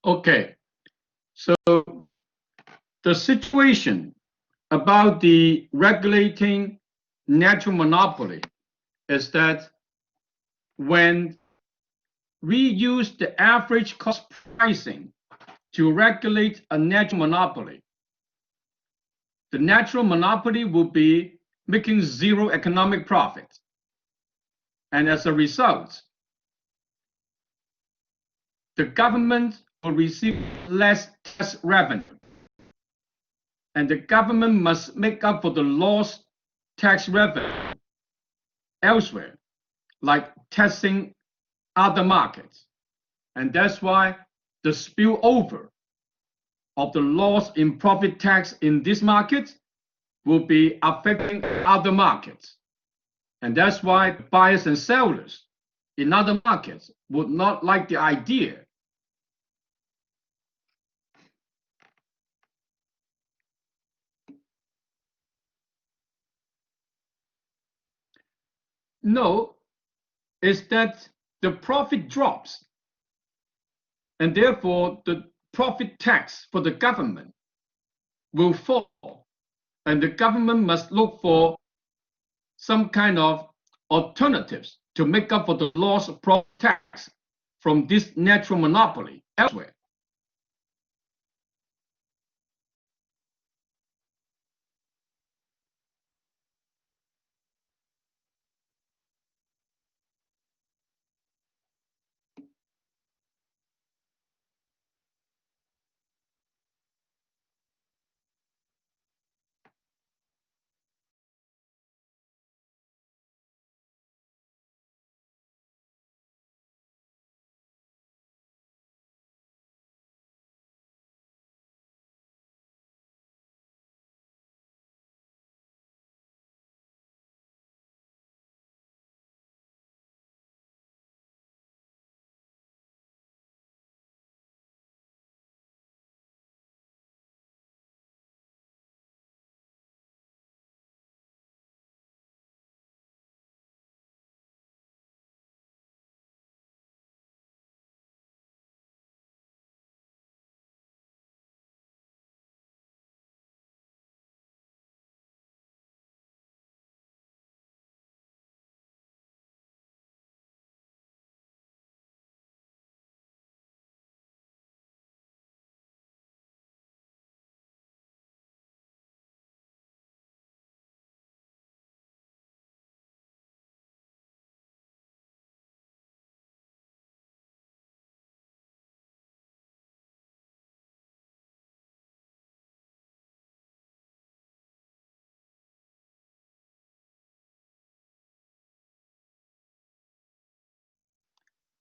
Okay, so the situation about the regulating natural monopoly is that when we use the average cost pricing to regulate a natural monopoly, the natural monopoly will be making zero economic profit. And as a result, the government will receive less tax revenue. And the government must make up for the lost tax revenue elsewhere, like taxing other markets. And that's why the spillover of the loss in profit tax in this market will be affecting other markets. And that's why buyers and sellers in other markets would not like the idea. No, is that the profit drops, and therefore the profit tax for the government will fall, and the government must look for some kind of alternatives to make up for the loss of profit tax from this natural monopoly elsewhere.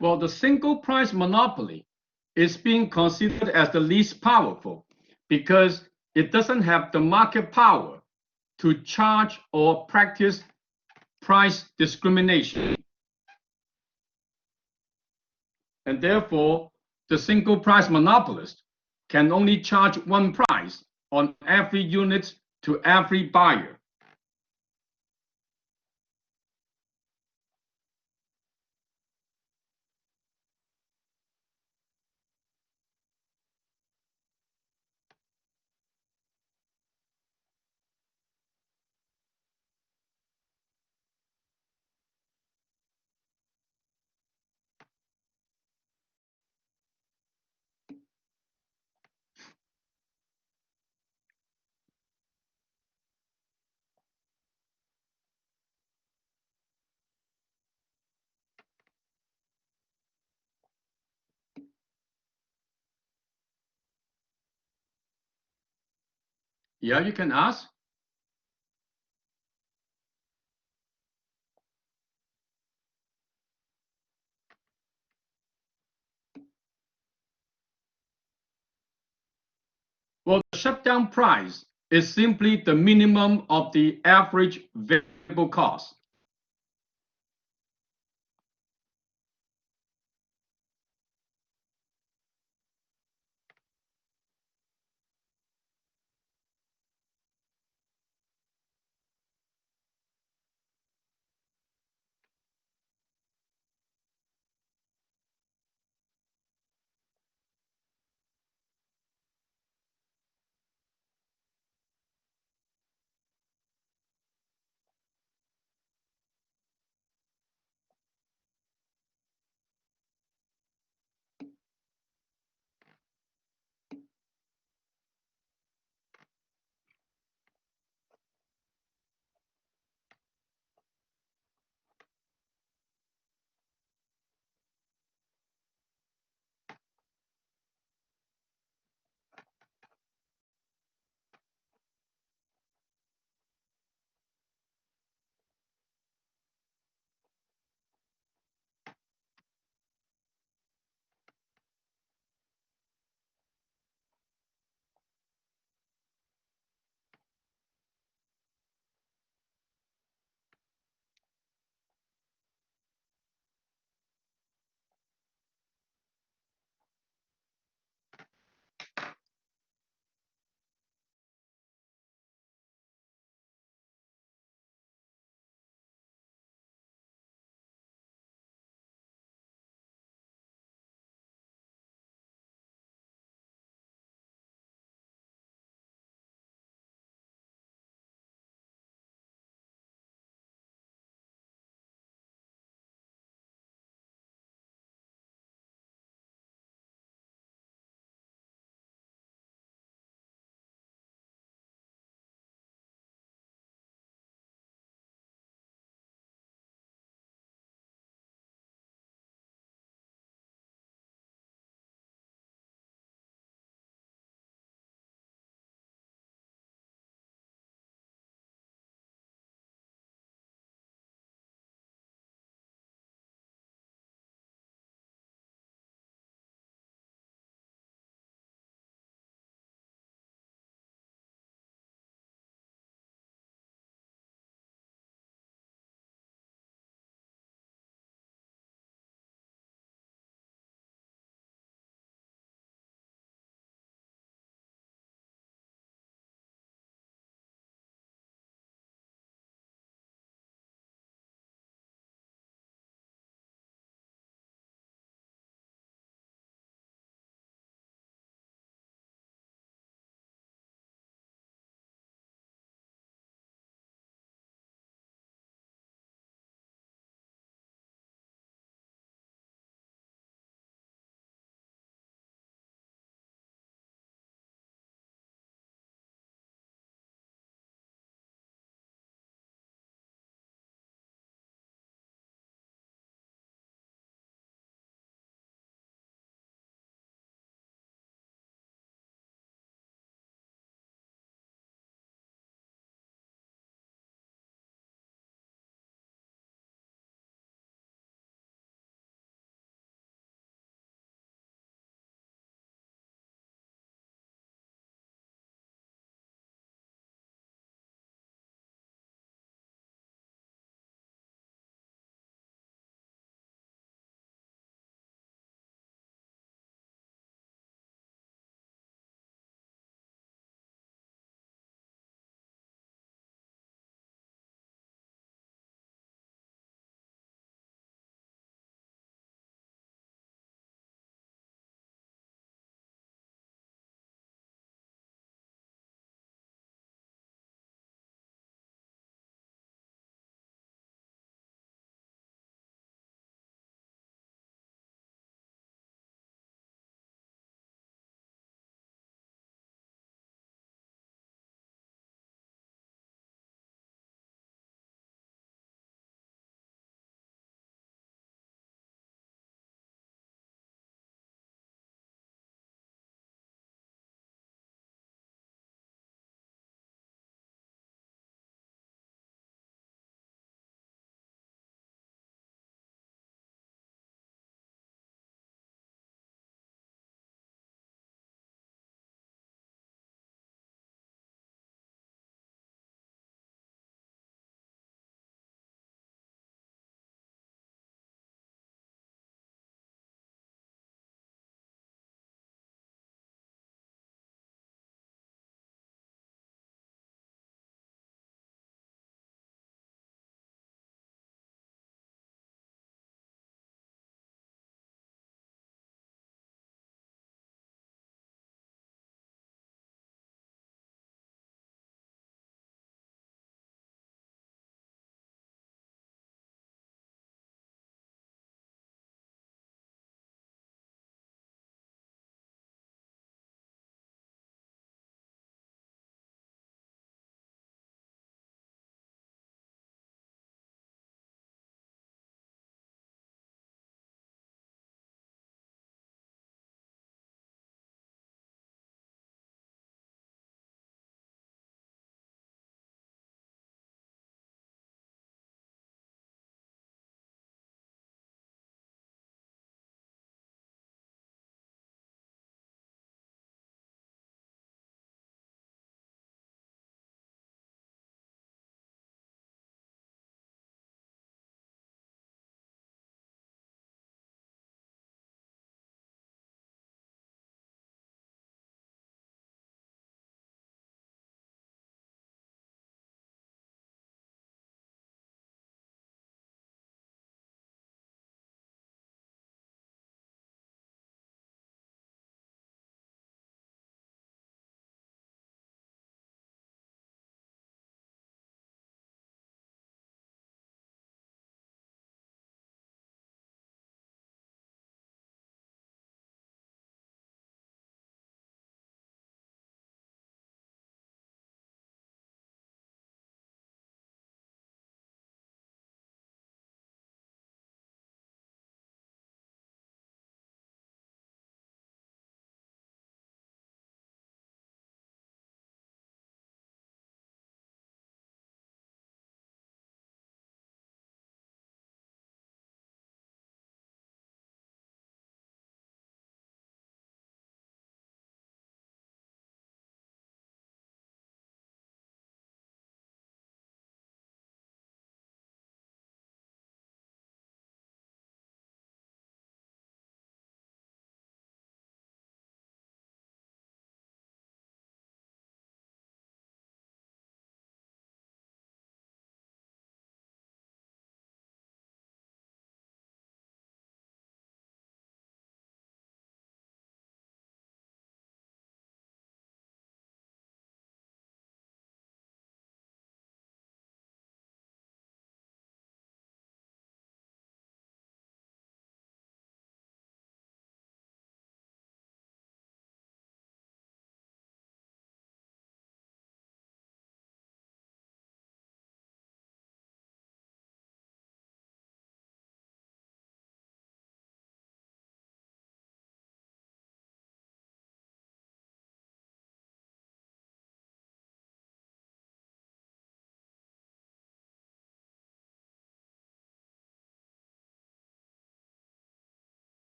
Well, the single price monopoly is being considered as the least powerful because it doesn't have the market power to charge or practice price discrimination. And therefore, the single price monopolist can only charge one price on every unit to every buyer. Yeah, you can ask. Well, the shutdown price is simply the minimum of the average variable cost.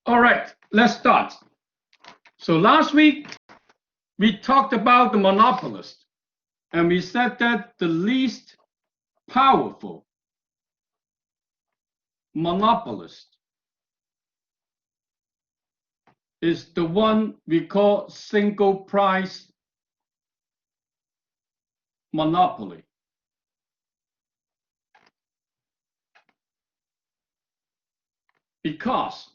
All right, let's start. So last week, we talked about the monopolist, and we said that the least powerful monopolist is the one we call single price monopoly. Because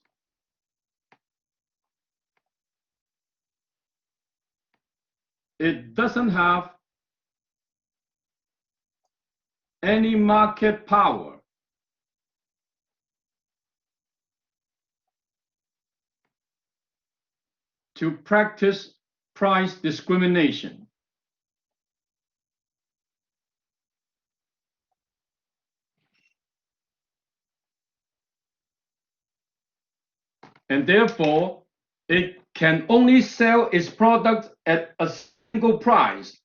it doesn't have any market power to practice price discrimination. And therefore, it can only sell its product at a single price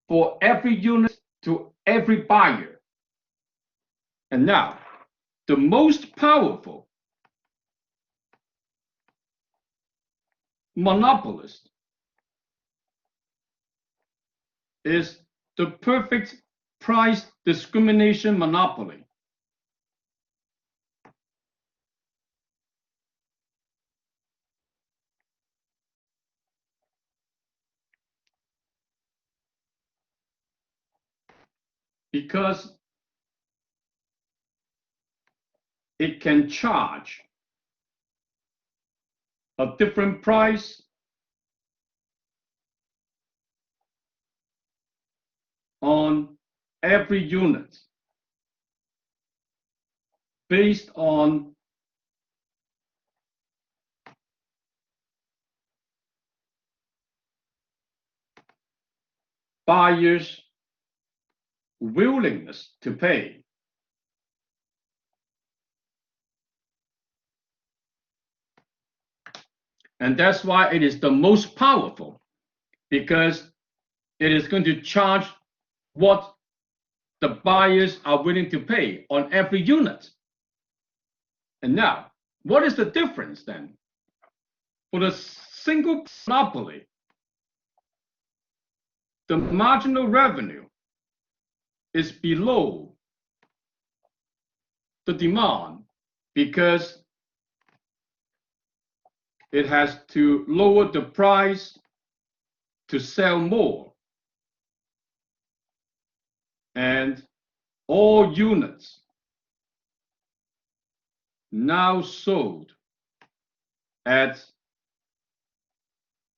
for every unit to every buyer. And now, the most powerful monopolist is the perfect price discrimination monopoly. Because it can charge a different price on every unit based on buyers' willingness to pay. And that's why it is the most powerful, because it is going to charge what the buyers are willing to pay on every unit. And now, what is the difference then? For the single monopoly, the marginal revenue is below the demand because it has to lower the price to sell more. And all units now sold at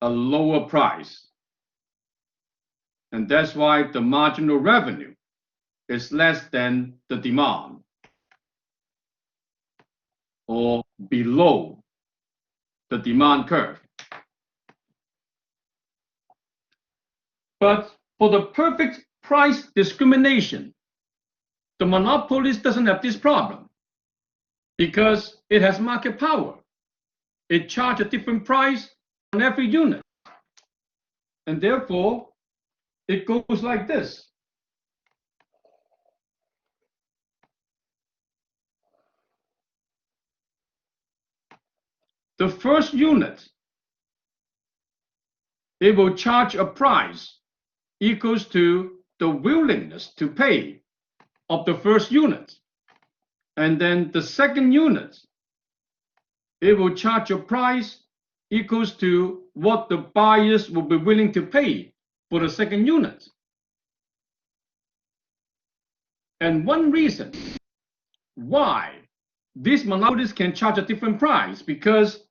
a lower price. And that's why the marginal revenue is less than the demand, or below the demand curve. But for the perfect price discrimination, the monopolist doesn't have this problem because it has market power. It charges a different price on every unit. And therefore, it goes like this. The first unit, it will charge a price equals to the willingness to pay of the first unit. And then the second unit, it will charge a price equals to what the buyers will be willing to pay for the second unit. And one reason why this monopolist can charge a different price, because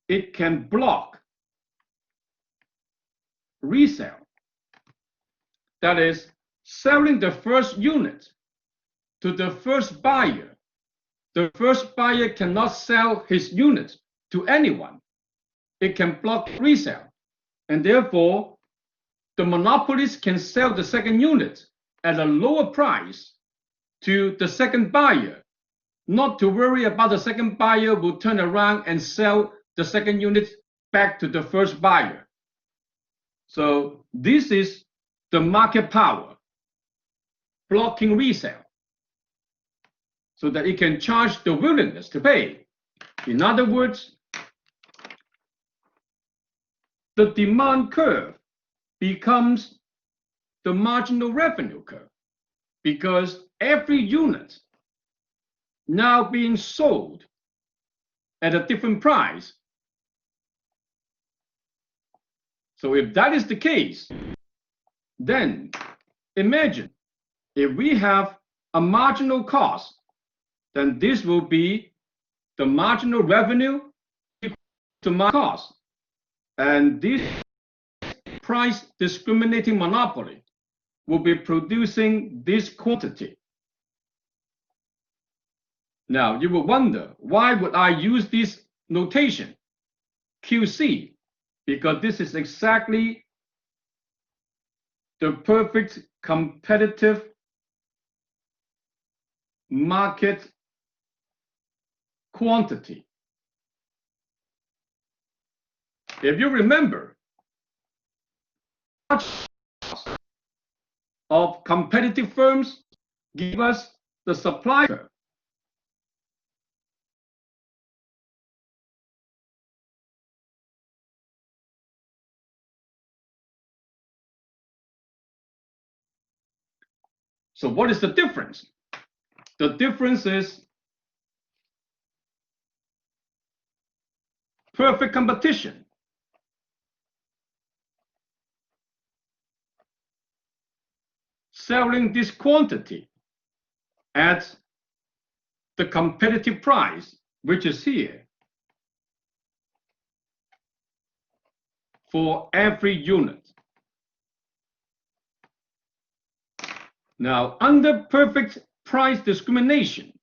it can block resale. That is, selling the first unit to the first buyer. The first buyer cannot sell his unit to anyone. It can block resale. And therefore, the monopolist can sell the second unit at a lower price to the second buyer, not to worry about the second buyer will turn around and sell the second unit back to the first buyer. So this is the market power blocking resale, so that it can charge the willingness to pay. In other words, the demand curve becomes the marginal revenue curve, because every unit now being sold at a different price. So if that is the case, then imagine if we have a marginal cost, then this will be the marginal revenue equal to marginal cost. And this price discriminating monopoly will be producing this quantity. Now you will wonder, why would I use this notation, QC? Because this is exactly the perfect competitive market quantity. If you remember, of competitive firms give us the supply curve. So what is the difference? The difference is perfect competition. Selling this quantity at the competitive price, which is here, for every unit. Now, under perfect price discrimination,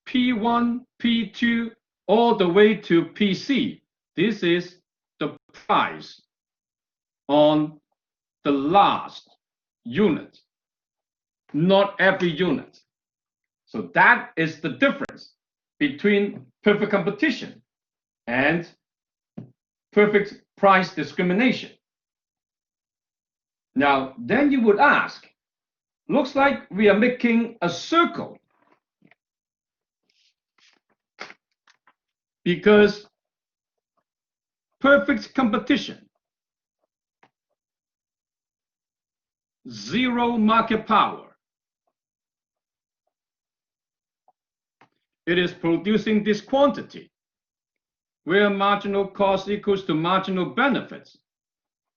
P1, P2, all the way to PC, this is the price on the last unit, not every unit. So that is the difference between perfect competition and perfect price discrimination. Now, then you would ask, looks like we are making a circle, because perfect competition, zero market power, it is producing this quantity where marginal cost equals to marginal benefits,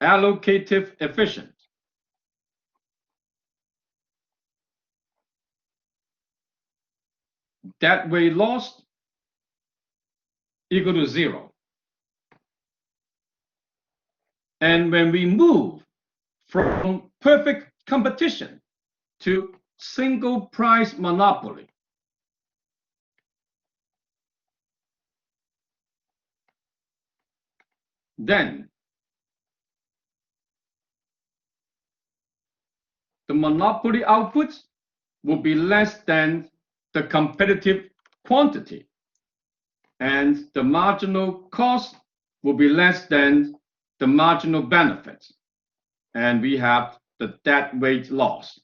allocative efficient. That way lost equal to zero. And when we move from perfect competition to single price monopoly, then the monopoly output will be less than the competitive quantity, and the marginal cost will be less than the marginal benefit, and we have the dead weight loss.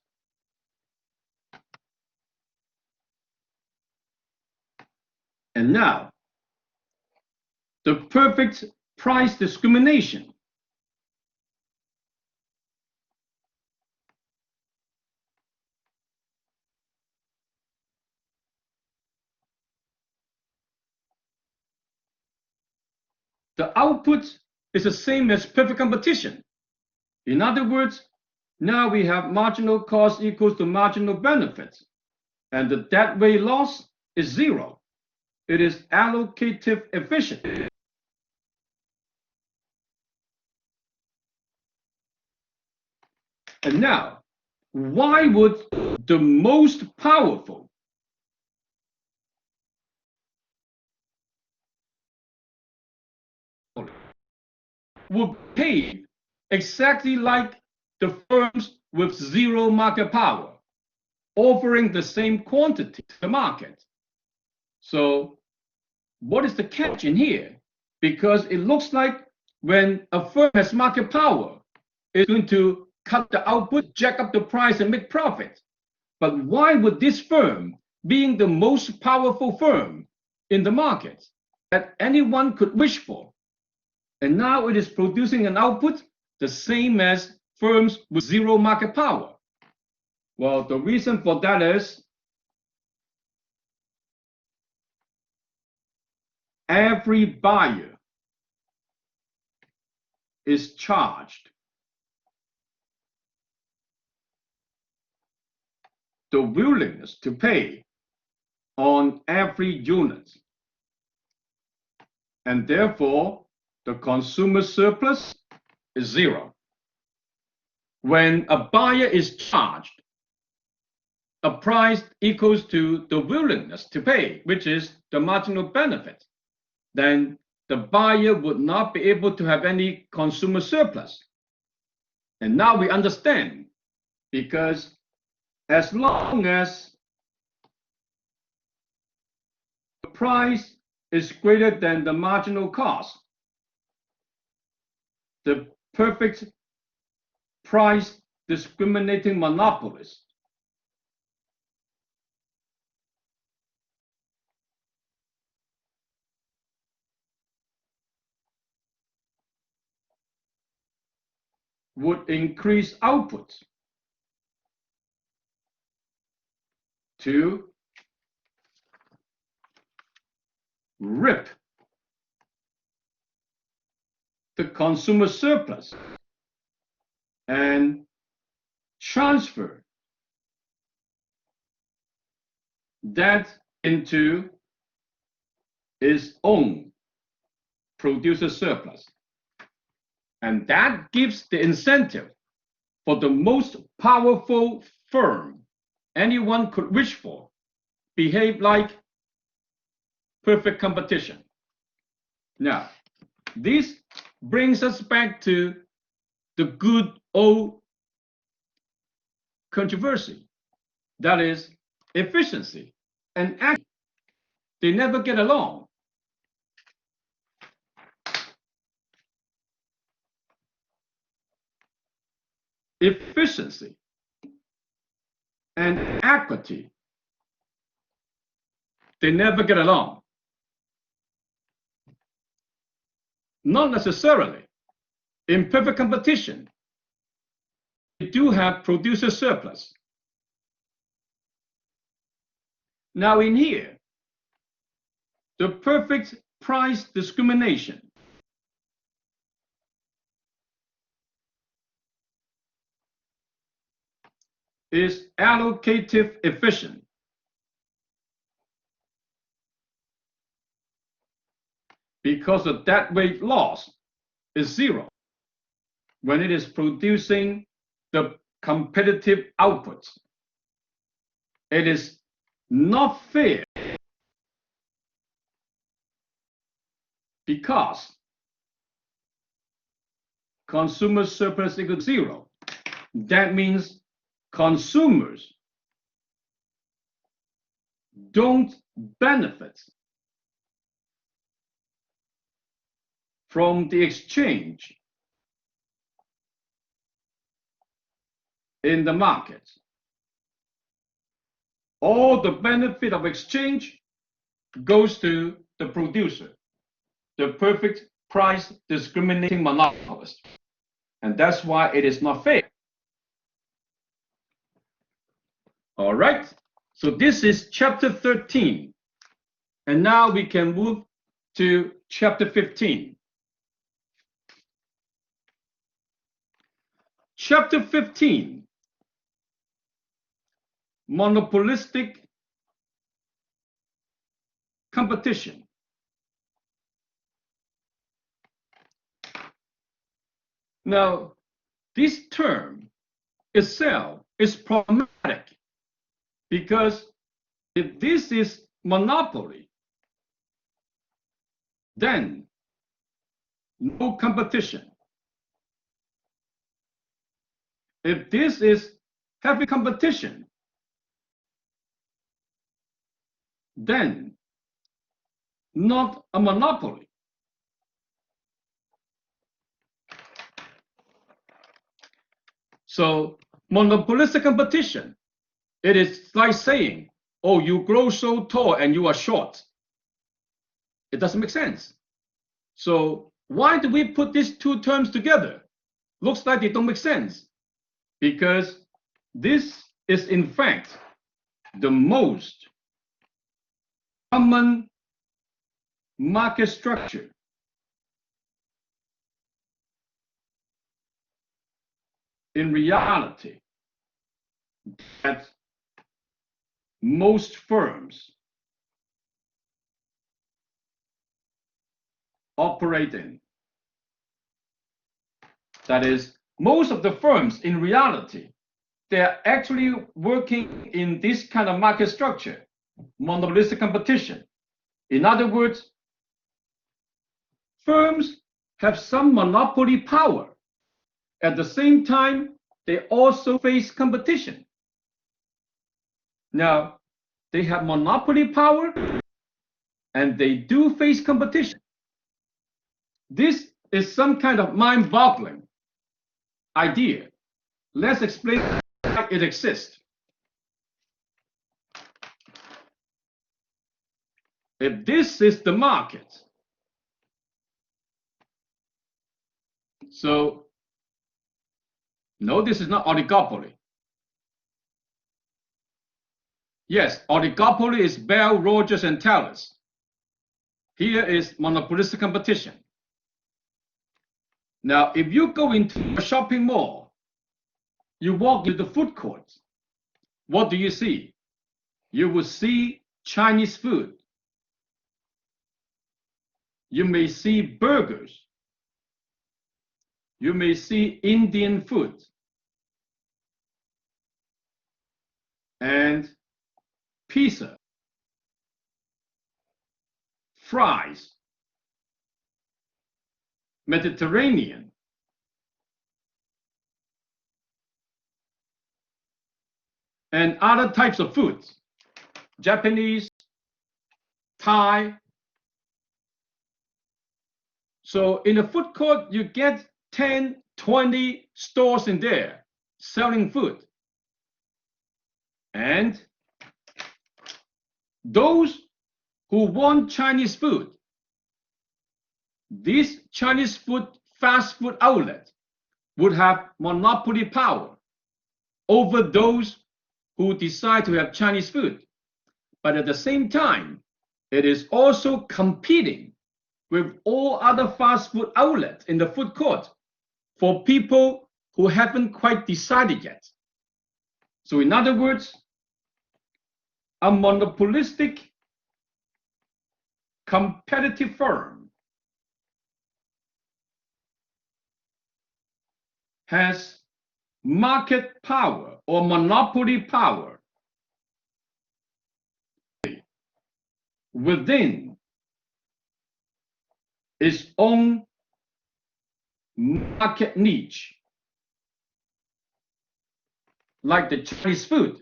And now, the perfect price discrimination. The output is the same as perfect competition. In other words, now we have marginal cost equals to marginal benefits, and the dead weight loss is zero. It is allocative efficient. And now, why would the most powerful would behave exactly like the firms with zero market power, offering the same quantity to the market? So what is the catch in here? Because it looks like when a firm has market power, it's going to cut the output, jack up the price, and make profit. But why would this firm, being the most powerful firm in the market that anyone could wish for, and now it is producing an output the same as firms with zero market power? Well, the reason for that is every buyer is charged the willingness to pay on every unit, and therefore the consumer surplus is zero. When a buyer is charged a price equals to the willingness to pay, which is the marginal benefit, then the buyer would not be able to have any consumer surplus. And now we understand, because as long as the price is greater than the marginal cost, the perfect price discriminating monopolist would increase output to rip the consumer surplus and transfer that into its own producer surplus. And that gives the incentive for the most powerful firm anyone could wish for behave like perfect competition. Now, this brings us back to the good old controversy, that is, efficiency and action. They never get along. Efficiency and equity, they never get along. Not necessarily. In perfect competition, we do have producer surplus. Now in here, the perfect price discrimination is allocative efficient. Because the deadweight loss is zero when it is producing the competitive outputs. It is not fair because consumer surplus equals zero. That means consumers don't benefit from the exchange in the market. All the benefit of exchange goes to the producer, the perfect price discriminating monopolist. And that's why it is not fair. All right, so this is chapter 13. And now we can move to chapter 15. Chapter 15, monopolistic competition. Now, this term itself is problematic because if this is monopoly, then no competition. If this is heavy competition, then not a monopoly. So monopolistic competition, it is like saying, oh, you grow so tall and you are short. It doesn't make sense. So why do we put these two terms together? Looks like they don't make sense, because this is in fact the most common market structure in reality that most firms operate in. That is, most of the firms in reality, they're actually working in this kind of market structure, monopolistic competition. In other words, firms have some monopoly power. At the same time, they also face competition. Now, they have monopoly power and they do face competition. This is some kind of mind-boggling idea. Let's explain why it exists. If this is the market, so no, this is not oligopoly. Yes, oligopoly is Bell, Rogers, and Tellers. Here is monopolistic competition. Now, if you go into a shopping mall, you walk into the food court, what do you see? You will see Chinese food. You may see burgers. You may see Indian food. And pizza, fries, Mediterranean, and other types of foods, Japanese, Thai. So in a food court, you get 10, 20 stores in there selling food. And those who want Chinese food, this Chinese food fast food outlet would have monopoly power over those who decide to have Chinese food. But at the same time, it is also competing with all other fast food outlets in the food court for people who haven't quite decided yet. So in other words, a monopolistic competitive firm has market power or monopoly power within its own market niche, like the Chinese food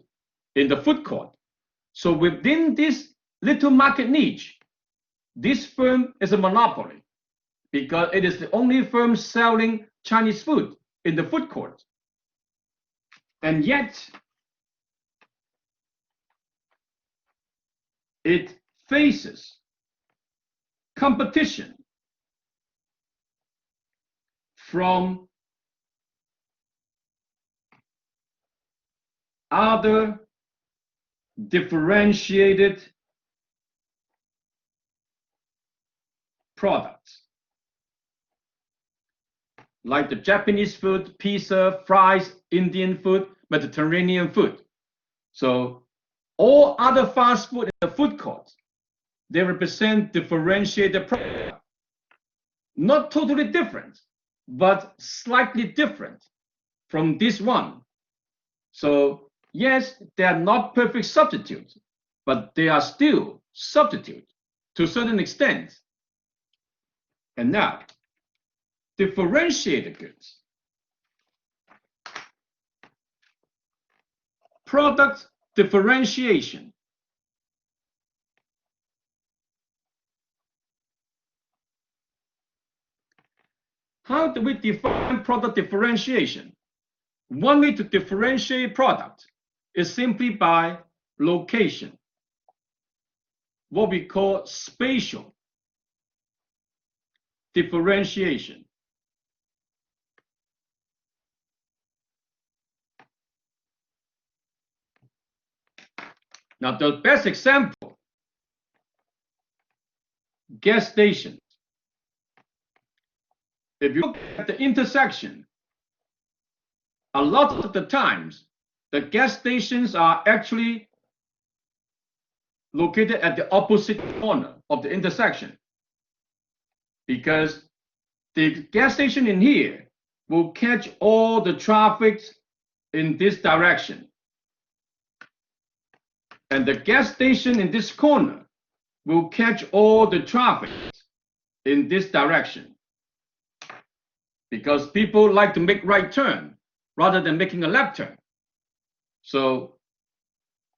in the food court. So within this little market niche, this firm is a monopoly because it is the only firm selling Chinese food in the food court. And yet, it faces competition from other differentiated products like the Japanese food, pizza, fries, Indian food, Mediterranean food. So all other fast food in the food court, they represent differentiated products. Not totally different, but slightly different from this one. So yes, they are not perfect substitutes, but they are still substitutes to a certain extent. And now, differentiated goods. Product differentiation. How do we define product differentiation? One way to differentiate product is simply by location, what we call spatial differentiation. Now, the best example, gas stations. If you look at the intersection, a lot of the times, the gas stations are actually located at the opposite corner of the intersection, because the gas station in here will catch all the traffic in this direction, and the gas station in this corner will catch all the traffic in this direction, because people like to make right turn rather than making a left turn. So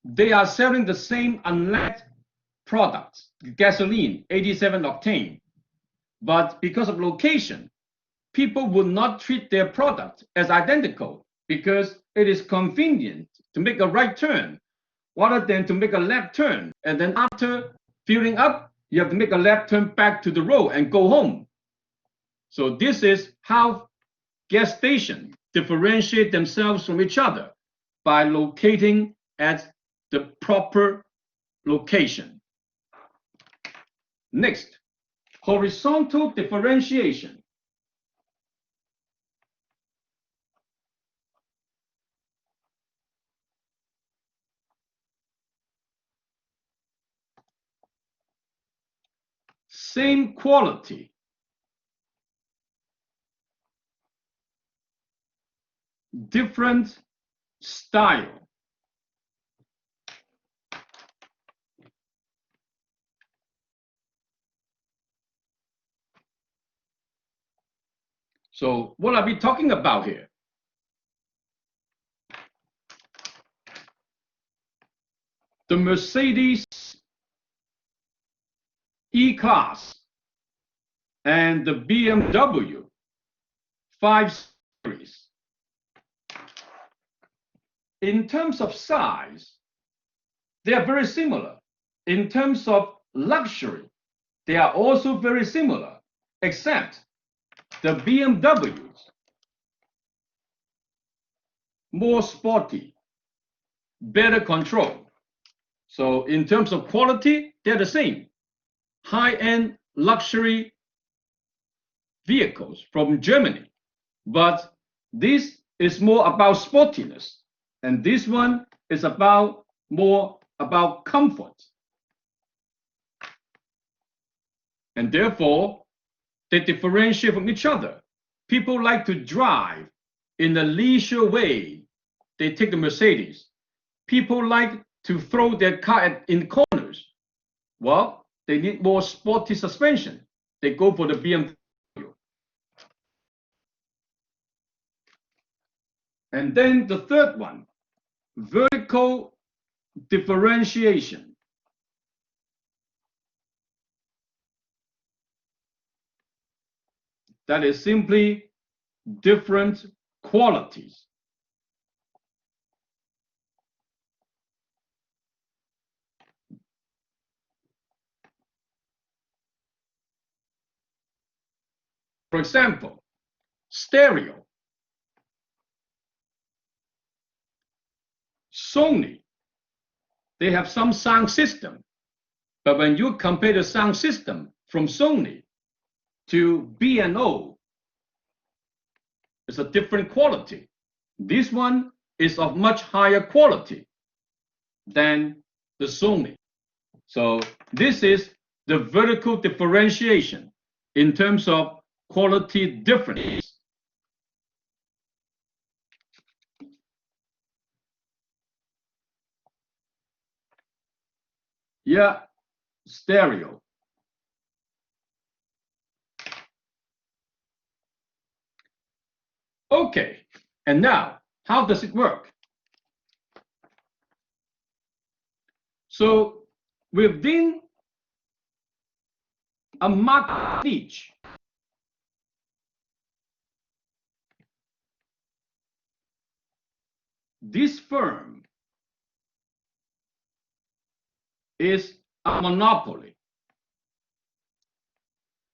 they are selling the same unleaded products, gasoline, 87 octane. But because of location, people would not treat their product as identical, because it is convenient to make a right turn rather than to make a left turn. And then after filling up, you have to make a left turn back to the road and go home. So this is how gas stations differentiate themselves from each other, by locating at the proper location. Next, horizontal differentiation. Same quality, different style. So what are we talking about here? The Mercedes E-Class and the BMW 5 Series. In terms of size, they are very similar. In terms of luxury, they are also very similar, except the BMWs, more sporty, better control. So in terms of quality, they're the same. High-end luxury vehicles from Germany. But this is more about sportiness, and this one is more about comfort. And therefore, they differentiate from each other. People like to drive in a leisure way. They take the Mercedes. People like to throw their car in corners. Well, they need more sporty suspension. They go for the BMW. And then the third one, vertical differentiation. That is simply different qualities. For example, stereo. Sony, they have some sound system, but when you compare the sound system from Sony to B&O, it's a different quality. This one is of much higher quality than the Sony. So this is the vertical differentiation in terms of quality difference. Yeah, stereo. Okay, and now, how does it work? So within a market niche, this firm is a monopoly.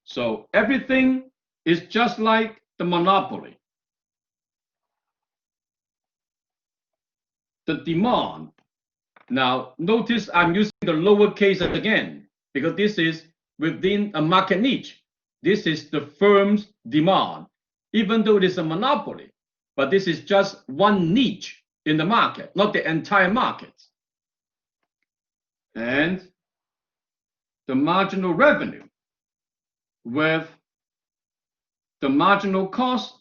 So everything is just like the monopoly. The demand. Now, notice I'm using the lower case again because this is within a market niche. This is the firm's demand, even though it is a monopoly. But this is just one niche in the market, not the entire market. And the marginal revenue with the marginal cost.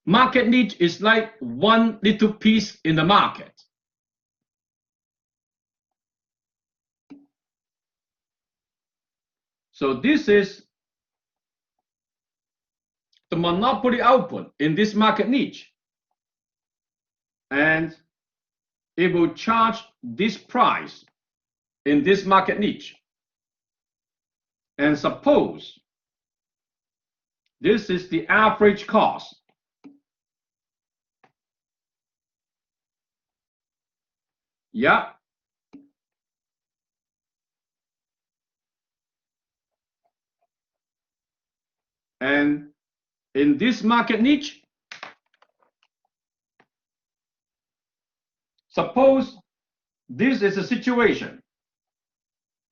Market niche is like one little piece in the market. So this is the monopoly output in this market niche. And it will charge this price in this market niche. And suppose this is the average cost. Yeah. And in this market niche, suppose this is a situation.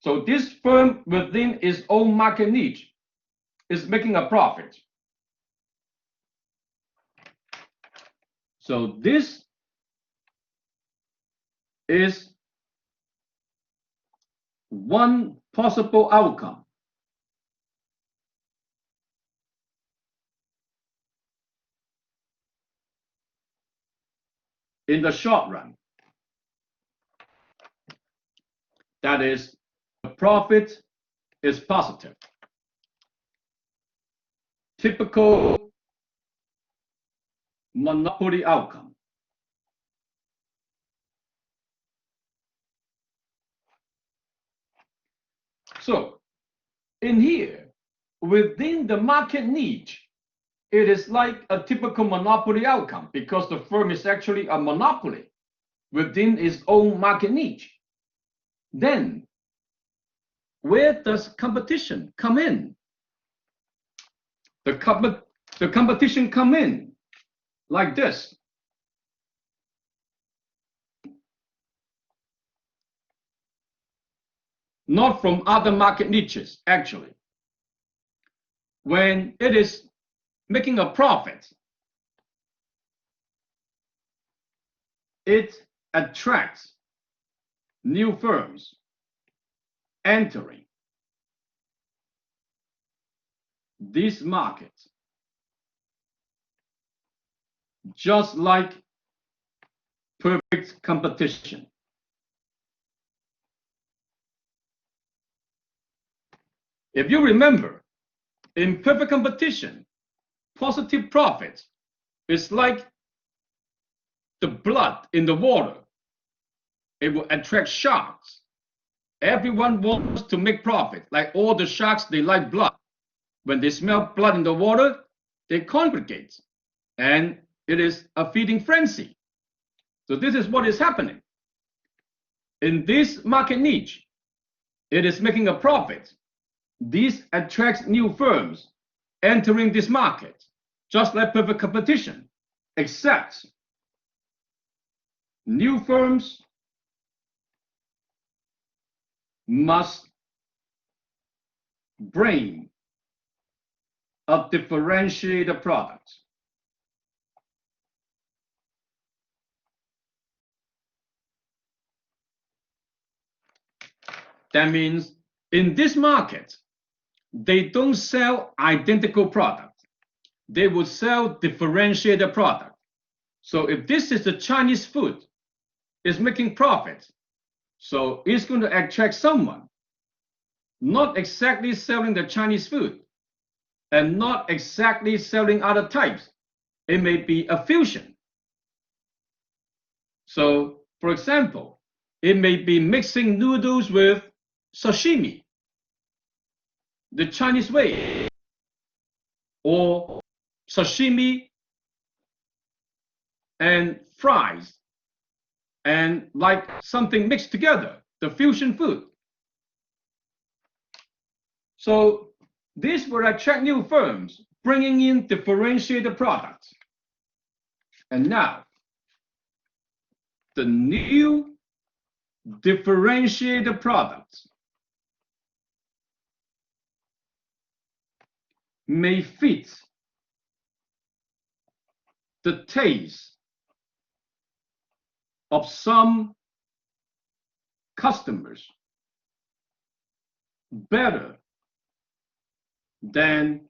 So this firm within its own market niche is making a profit. So this is one possible outcome. In the short run, that is, the profit is positive. Typical monopoly outcome. So in here, within the market niche, it is like a typical monopoly outcome because the firm is actually a monopoly within its own market niche. Then, where does competition come in? The competition come in like this. Not from other market niches, actually. When it is making a profit, it attracts new firms entering these markets, just like perfect competition. If you remember, in perfect competition, positive profit is like the blood in the water. It will attract sharks. Everyone wants to make profit. Like all the sharks, they like blood. When they smell blood in the water, they congregate. And it is a feeding frenzy. So this is what is happening. In this market niche, it is making a profit. This attracts new firms entering this market, just like perfect competition, except new firms must bring a differentiated product. That means in this market, they don't sell identical product. They will sell differentiated product. So if this is the Chinese food, it's making profit. So it's going to attract someone, not exactly selling the Chinese food and not exactly selling other types. It may be a fusion. So, for example, it may be mixing noodles with sashimi, the Chinese way, or sashimi and fries and like something mixed together, the fusion food. So this will attract new firms bringing in differentiated products. And now, the new differentiated products may fit the taste of some customers better than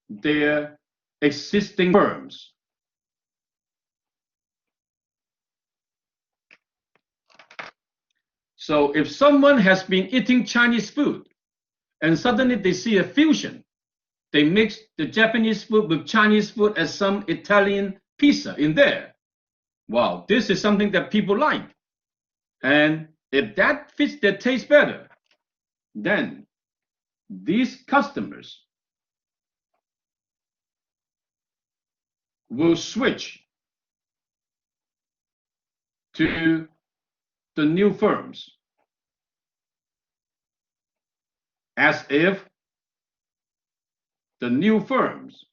their existing firms. So if someone has been eating Chinese food and suddenly they see a fusion, they mix the Japanese food with Chinese food and some Italian pizza in there. Wow, this is something that people like. And if that fits their taste better, then these customers will switch to the new firms as if the new firms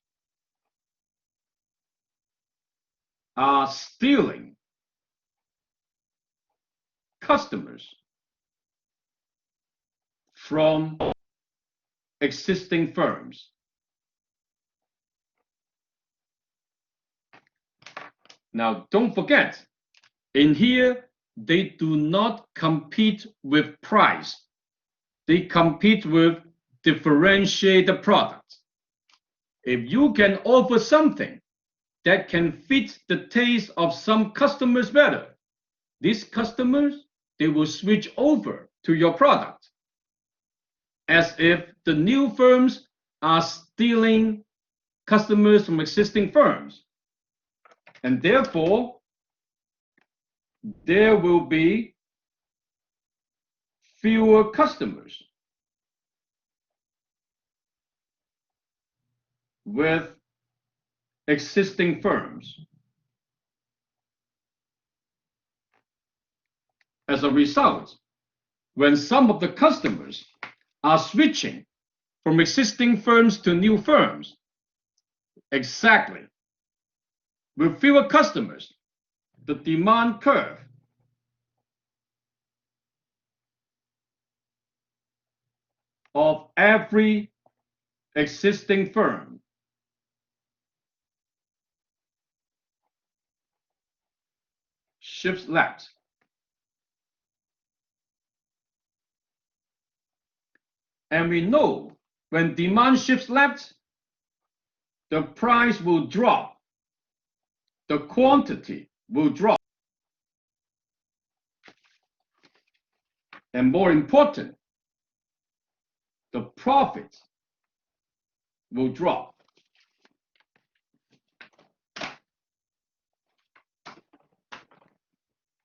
are stealing customers from existing firms. Now, don't forget, in here, they do not compete with price. They compete with differentiated products. If you can offer something that can fit the taste of some customers better, these customers, they will switch over to your product, as if the new firms are stealing customers from existing firms. And therefore, there will be fewer customers with existing firms. As a result, when some of the customers are switching from existing firms to new firms, exactly, with fewer customers, the demand curve of every existing firm shifts left. And we know when demand shifts left, the price will drop, the quantity will drop. And more important, the profit will drop.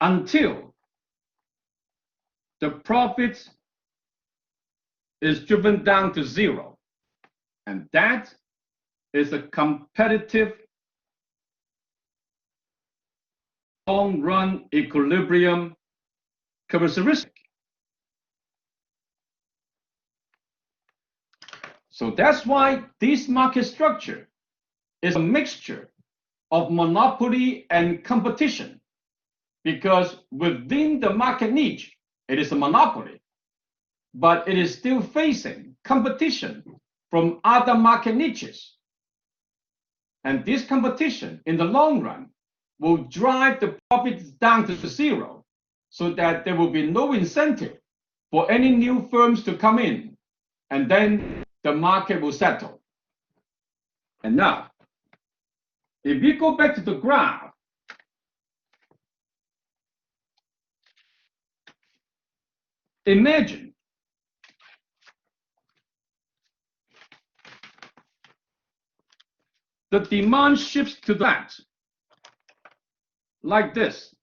Until the profit is driven down to zero. And that is a competitive long-run equilibrium characteristic. So that's why this market structure is a mixture of monopoly and competition, because within the market niche, it is a monopoly, but it is still facing competition from other market niches. And this competition in the long run will drive the profits down to zero, so that there will be no incentive for any new firms to come in, and then the market will settle. And now, if we go back to the graph, imagine the demand shifts to the left, like this.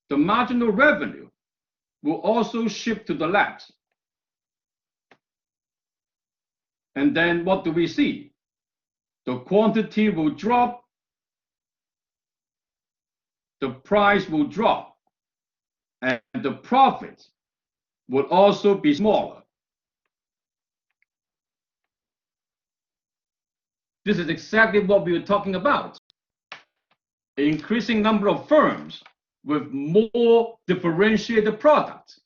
The marginal revenue will also shift to the left. And then what do we see? the quantity will drop, the price will drop, and the profit will also be smaller. This is exactly what we were talking about. An increasing number of firms with more differentiated products.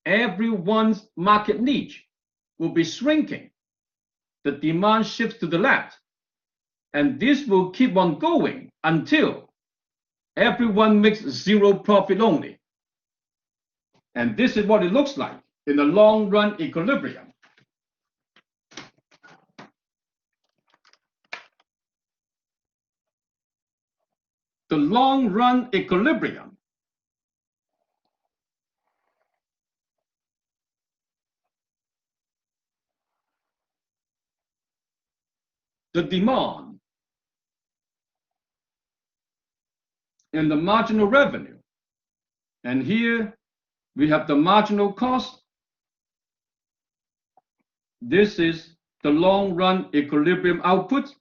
Everyone's market niche will be shrinking. The demand shifts to the left. And this will keep on going until everyone makes zero profit only. And this is what it looks like in the long run equilibrium. The long run equilibrium the demand and the marginal revenue. And here we have the marginal cost. This is the long run equilibrium output,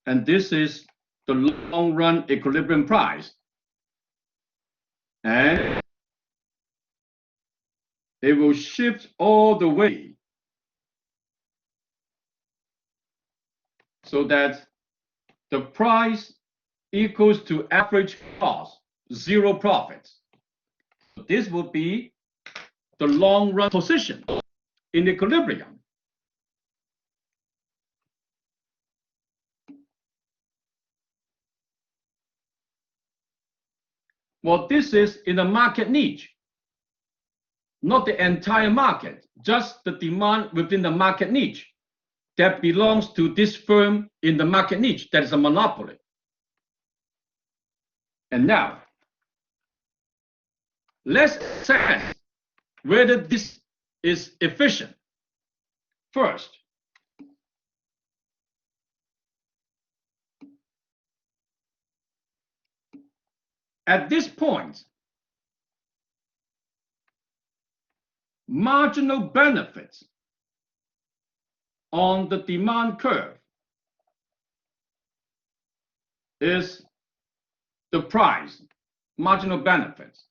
and this is the long run equilibrium price. And it will shift all the way so that the price equals to average cost, zero profits. This will be the long run position in equilibrium. Well, this is in the market niche, not the entire market, just the demand within the market niche that belongs to this firm in the market niche that is a monopoly. And now, let's assess whether this is efficient. First, at this point, marginal benefits on the demand curve is the price, marginal benefits,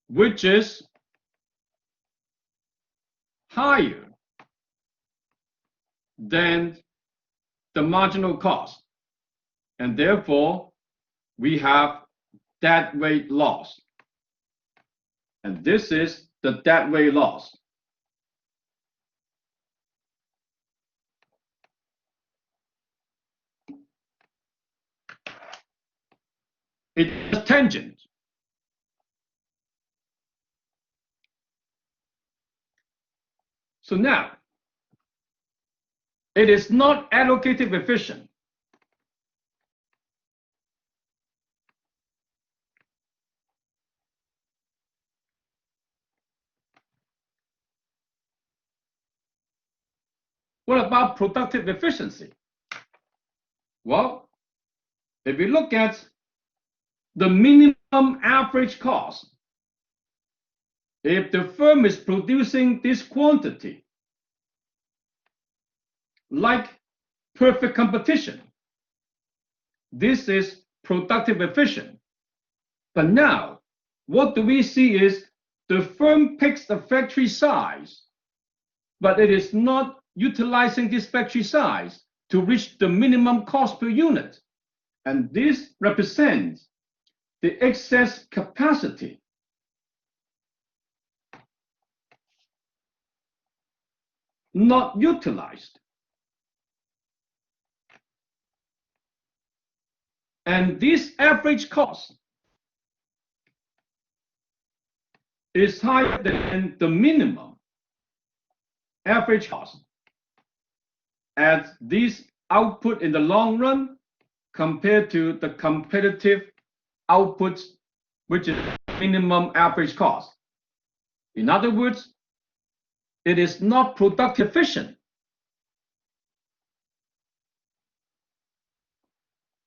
which is higher than the marginal cost. And therefore, we have deadweight loss. And this is the deadweight loss. It is tangent. So now, it is not allocative efficient. What about productive efficiency? Well, if we look at the minimum average cost, if the firm is producing this quantity, like perfect competition, this is productive efficient. But now, what do we see is the firm picks the factory size, but it is not utilizing this factory size to reach the minimum cost per unit. And this represents the excess capacity. Not utilized. And this average cost is higher than the minimum average cost at this output in the long run compared to the competitive outputs, which is minimum average cost. In other words, it is not productive efficient.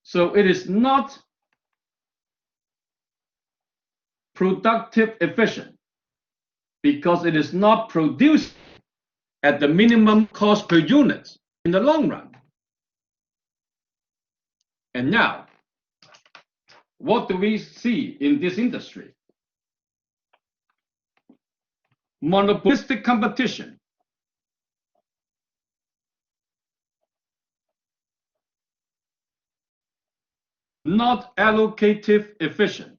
So it is not productive efficient because it is not produced at the minimum cost per unit in the long run. And now, what do we see in this industry? Monopolistic competition. Not allocative efficient.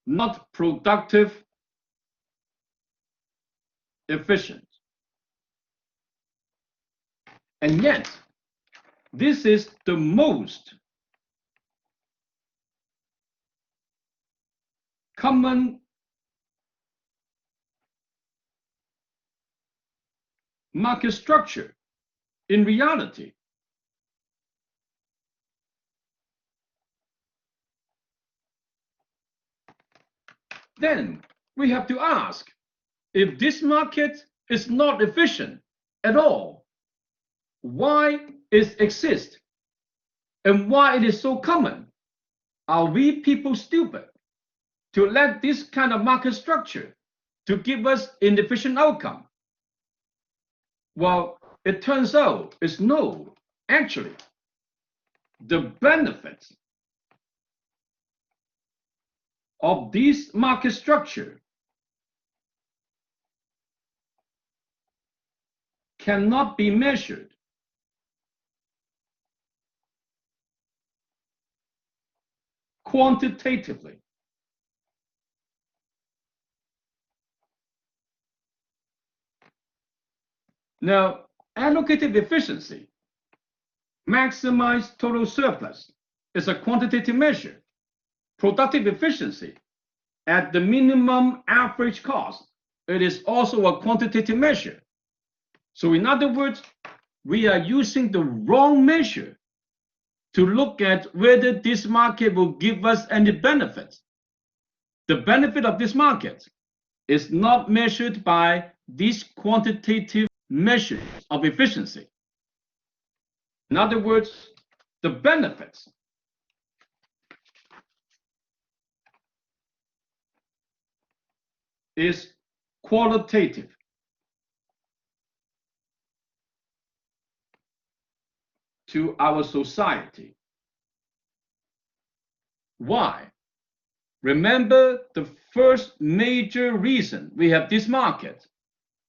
Not productive efficient. And yet, this is the most common market structure in reality. Then we have to ask, if this market is not efficient at all, why it exists and why it is so common? Are we people stupid to let this kind of market structure to give us inefficient outcome? Well, it turns out it's no. Actually, the benefits of this market structure cannot be measured. Quantitatively. Now, allocative efficiency, maximize total surplus, is a quantitative measure. Productive efficiency, at the minimum average cost, it is also a quantitative measure. So in other words, we are using the wrong measure to look at whether this market will give us any benefits. The benefit of this market is not measured by these quantitative measures of efficiency. In other words, the benefits is qualitative. To our society. Why? Remember, the first major reason we have this market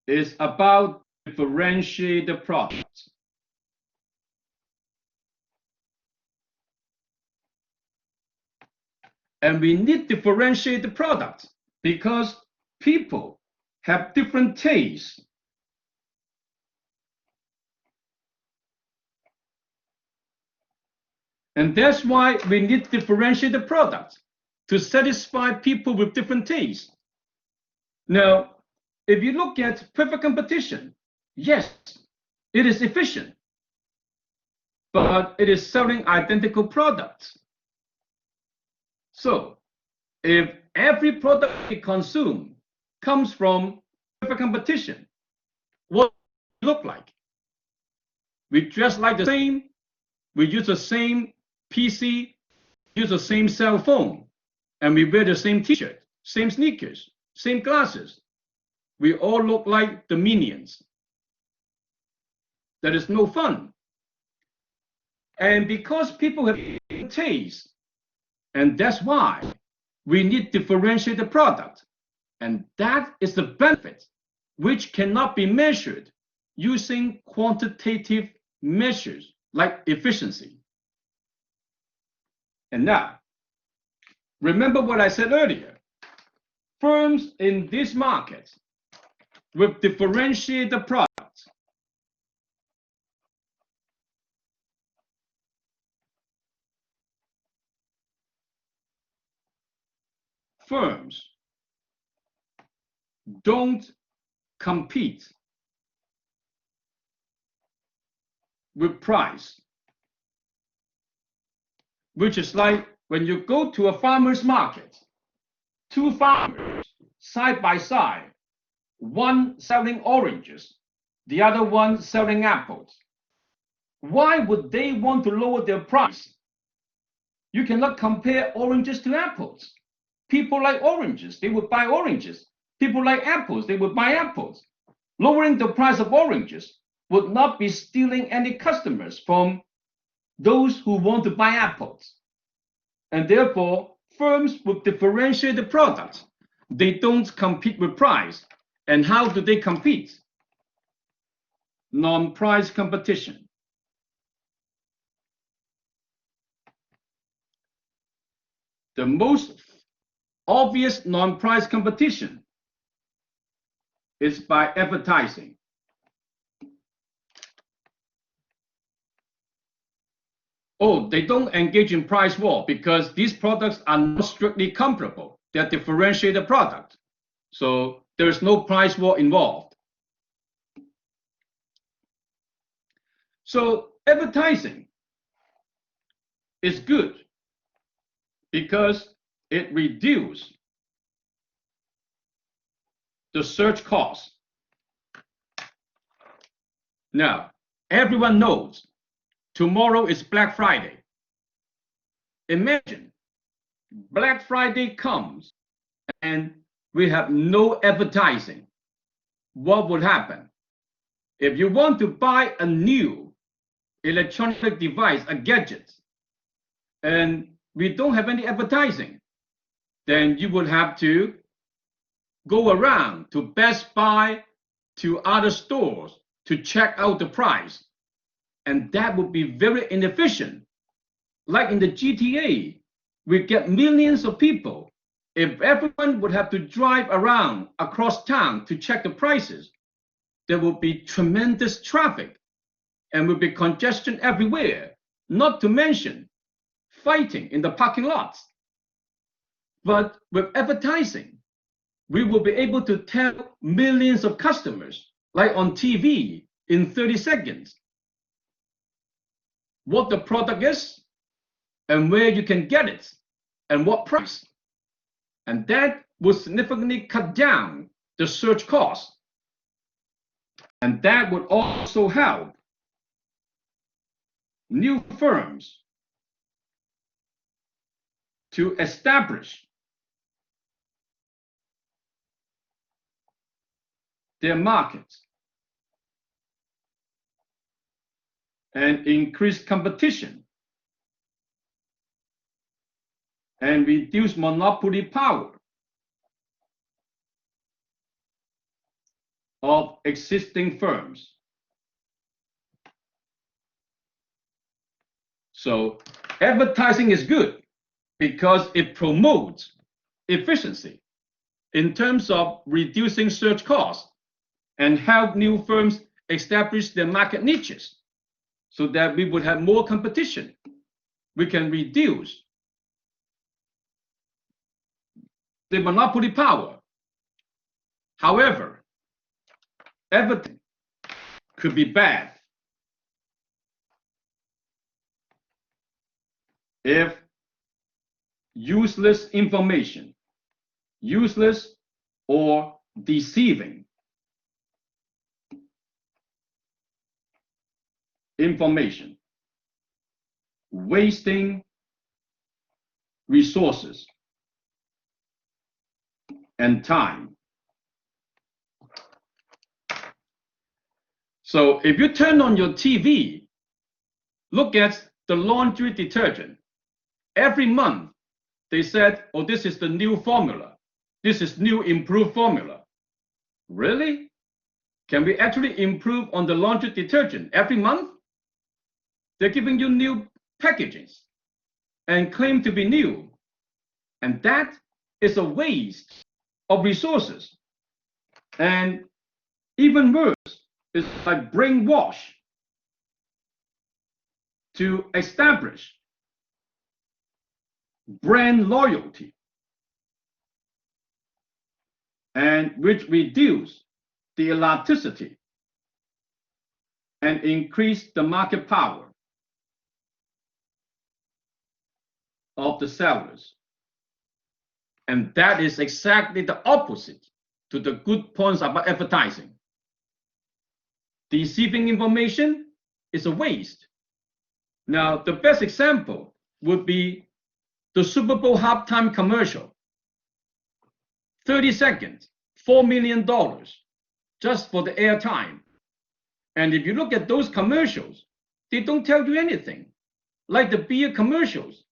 is about differentiated products. And we need differentiated products because people have different tastes. And that's why we need differentiated products to satisfy people with different tastes. Now, if you look at perfect competition, yes, it is efficient, but it is selling identical products. So, if every product we consume comes from perfect competition, what does it look like? We dress like the same, we use the same PC, use the same cell phone, and we wear the same t-shirt, same sneakers, same glasses. We all look like the minions. That is no fun. And because people have different tastes, and that's why we need differentiated product. And that is the benefit which cannot be measured using quantitative measures like efficiency. And now, remember what I said earlier. Firms in this market with differentiated products firms don't compete with price, which is like when you go to a farmer's market, two farmers side by side, one selling oranges, the other one selling apples. Why would they want to lower their price? You cannot compare oranges to apples. People like oranges, they would buy oranges. People like apples, they would buy apples. Lowering the price of oranges would not be stealing any customers from those who want to buy apples. And therefore, firms would differentiate the products. They don't compete with price. And how do they compete? Non-price competition. The most obvious non-price competition is by advertising. Oh, they don't engage in price war because these products are not strictly comparable. They're differentiated products. So there's no price war involved. So advertising is good because it reduces the search cost. Now, everyone knows tomorrow is Black Friday. Imagine Black Friday comes and we have no advertising. What would happen? If you want to buy a new electronic device, a gadget, and we don't have any advertising, then you would have to go around to Best Buy, to other stores to check out the price. And that would be very inefficient. Like in the GTA, we get millions of people. If everyone would have to drive around across town to check the prices, there will be tremendous traffic and will be congestion everywhere, not to mention fighting in the parking lots. But with advertising, we will be able to tell millions of customers, like on TV, in 30 seconds, what the product is and where you can get it and what price. And that would significantly cut down the search cost. And that would also help new firms to establish their markets and increase competition and reduce monopoly power of existing firms. So advertising is good because it promotes efficiency in terms of reducing search costs and help new firms establish their market niches so that we would have more competition. We can reduce the monopoly power. However, everything could be bad if useless information, useless or deceiving information, wasting resources and time. So if you turn on your TV, look at the laundry detergent. Every month they said, oh, this is the new formula. This is new improved formula. Really? Can we actually improve on the laundry detergent every month? They're giving you new packages and claim to be new. And that is a waste of resources. And even worse, it's like brainwash to establish brand loyalty, and which reduce the elasticity and increase the market power of the sellers. And that is exactly the opposite to the good points about advertising. Deceiving information is a waste. Now, the best example would be the Super Bowl halftime commercial. 30 seconds, $4 million. just for the airtime. And if you look at those commercials, they don't tell you anything. Like the beer commercials,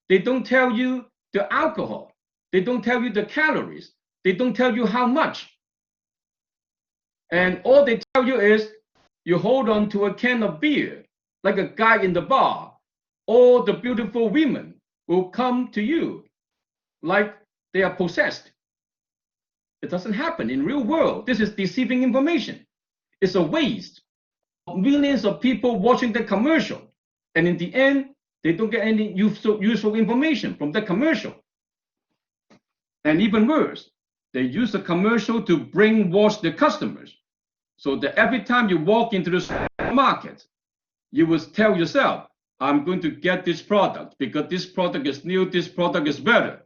they don't tell you the alcohol. They don't tell you the calories. They don't tell you how much. And all they tell you is you hold on to a can of beer, like a guy in the bar. All the beautiful women will come to you like they are possessed. It doesn't happen in real world. This is deceiving information. It's a waste. Millions of people watching the commercial, and in the end, they don't get any useful information from the commercial. And even worse, they use the commercial to brainwash the customers, so that every time you walk into the supermarket, you will tell yourself, I'm going to get this product because this product is new, this product is better.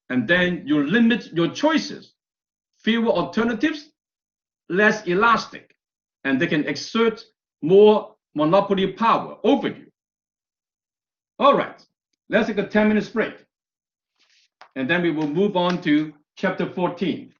And then you limit your choices. Fewer alternatives, less elastic, and they can exert more monopoly power over you. All right, let's take a 10-minute break. And then we will move on to chapter 14.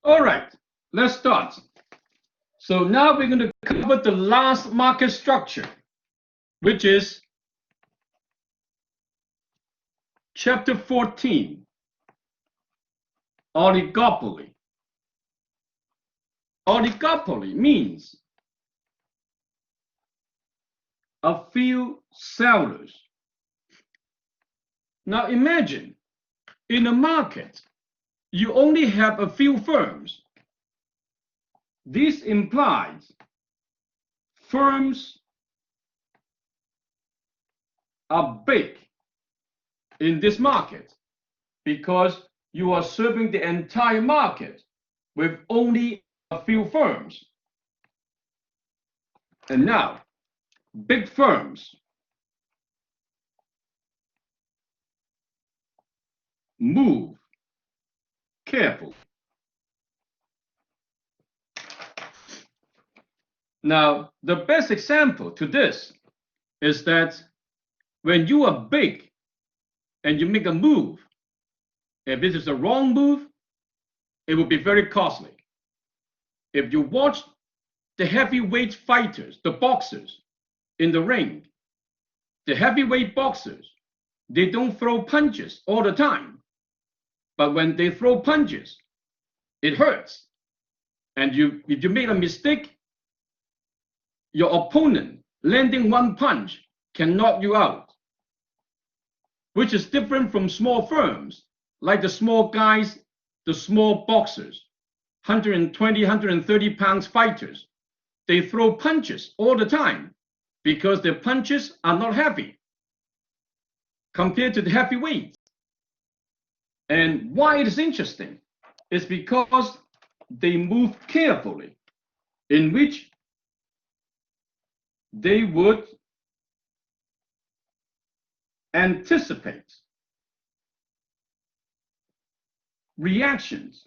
All right, let's start. So now we're going to cover the last market structure, which is Chapter 14, Oligopoly. Oligopoly means a few sellers. Now imagine, in a market, you only have a few firms. This implies firms are big in this market because you are serving the entire market with only a few firms. And now, big firms move carefully. Now, the best example to this is that when you are big and you make a move, if this is a wrong move, it will be very costly. If you watch the heavyweight fighters, the boxers in the ring, the heavyweight boxers, they don't throw punches all the time. But when they throw punches, it hurts. And if you make a mistake, your opponent landing one punch can knock you out, which is different from small firms, like the small guys, the small boxers, 120, 130 pounds fighters. They throw punches all the time because their punches are not heavy compared to the heavyweights. And why it is interesting is because they move carefully, in which they would anticipate reactions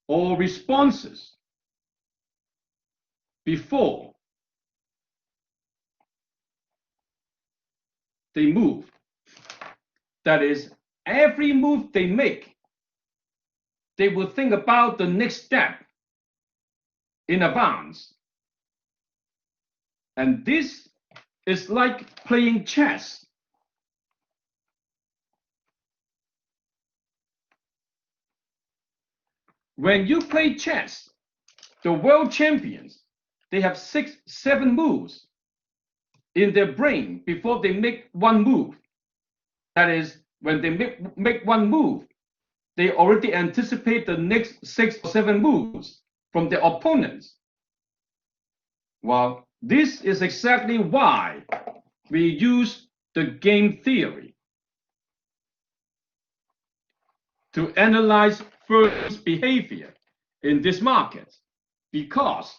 or responses before they move. That is, every move they make, they will think about the next step in advance. And this is like playing chess. When you play chess, the world champions, they have 6, 7 moves in their brain before they make one move. That is, when they make one move, they already anticipate the next 6 or 7 moves from their opponents. Well, this is exactly why we use the game theory to analyze firms' behavior in this market, because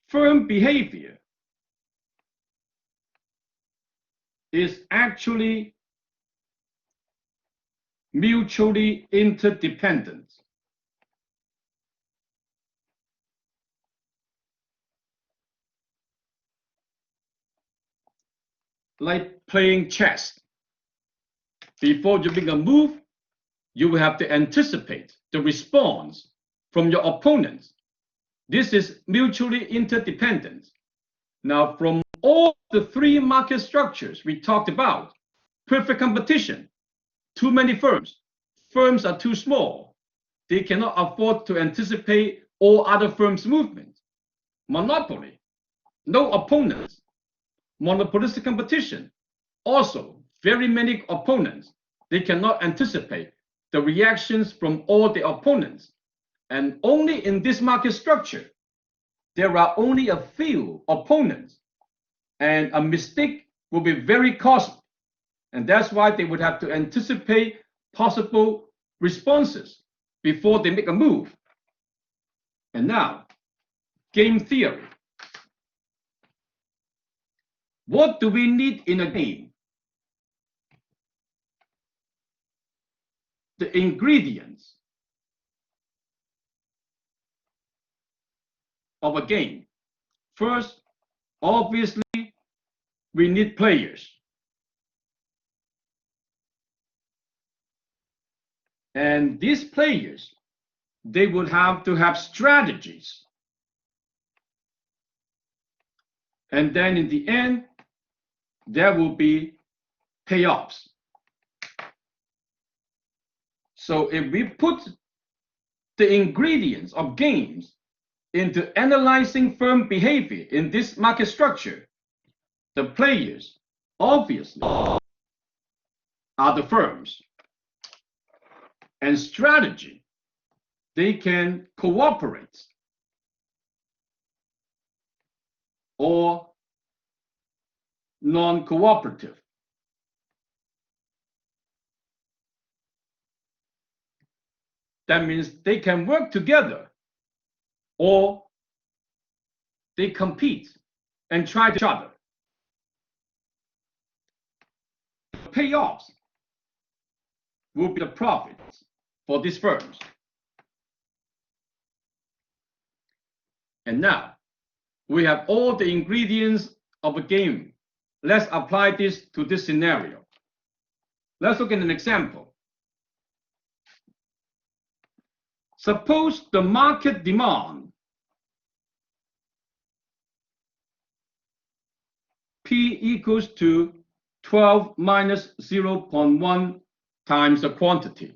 firm behavior is actually mutually interdependent. Like playing chess. Before you make a move, you will have to anticipate the response from your opponents. This is mutually interdependent. Now, from all the 3 market structures we talked about, perfect competition, too many firms, firms are too small, they cannot afford to anticipate all other firms' movement. Monopoly, no opponents. Monopolistic competition, also very many opponents. They cannot anticipate the reactions from all the opponents. And only in this market structure, there are only a few opponents, and a mistake will be very costly. And that's why they would have to anticipate possible responses before they make a move. And now, game theory. What do we need in a game? The ingredients of a game. First, obviously, we need players. And these players, they would have to have strategies. And then in the end, there will be payoffs. So if we put the ingredients of games into analyzing firm behavior in this market structure, the players obviously are the firms. And strategy, they can cooperate or non-cooperative. That means they can work together or they compete and try each other. The payoffs will be the profits for these firms. And now we have all the ingredients of a game. Let's apply this to this scenario. Let's look at an example. Suppose the market demand P equals to 12 minus 0.1 times the quantity.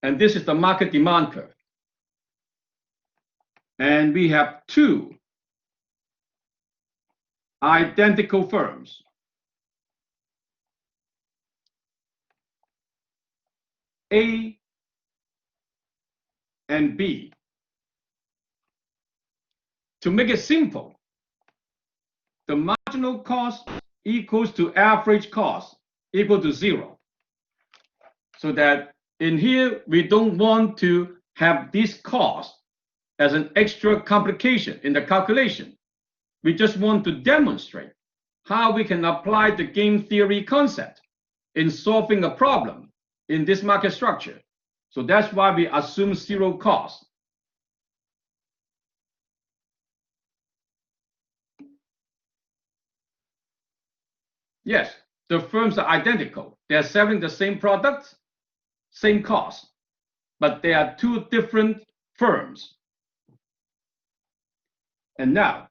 And this is the market demand curve. And we have two identical firms. A and B. To make it simple, the marginal cost equals to average cost equal to 0. So that in here, we don't want to have this cost as an extra complication in the calculation. We just want to demonstrate how we can apply the game theory concept in solving a problem in this market structure. So that's why we assume 0 cost. Yes, the firms are identical. They're selling the same products, same cost, but they are two different firms. And now,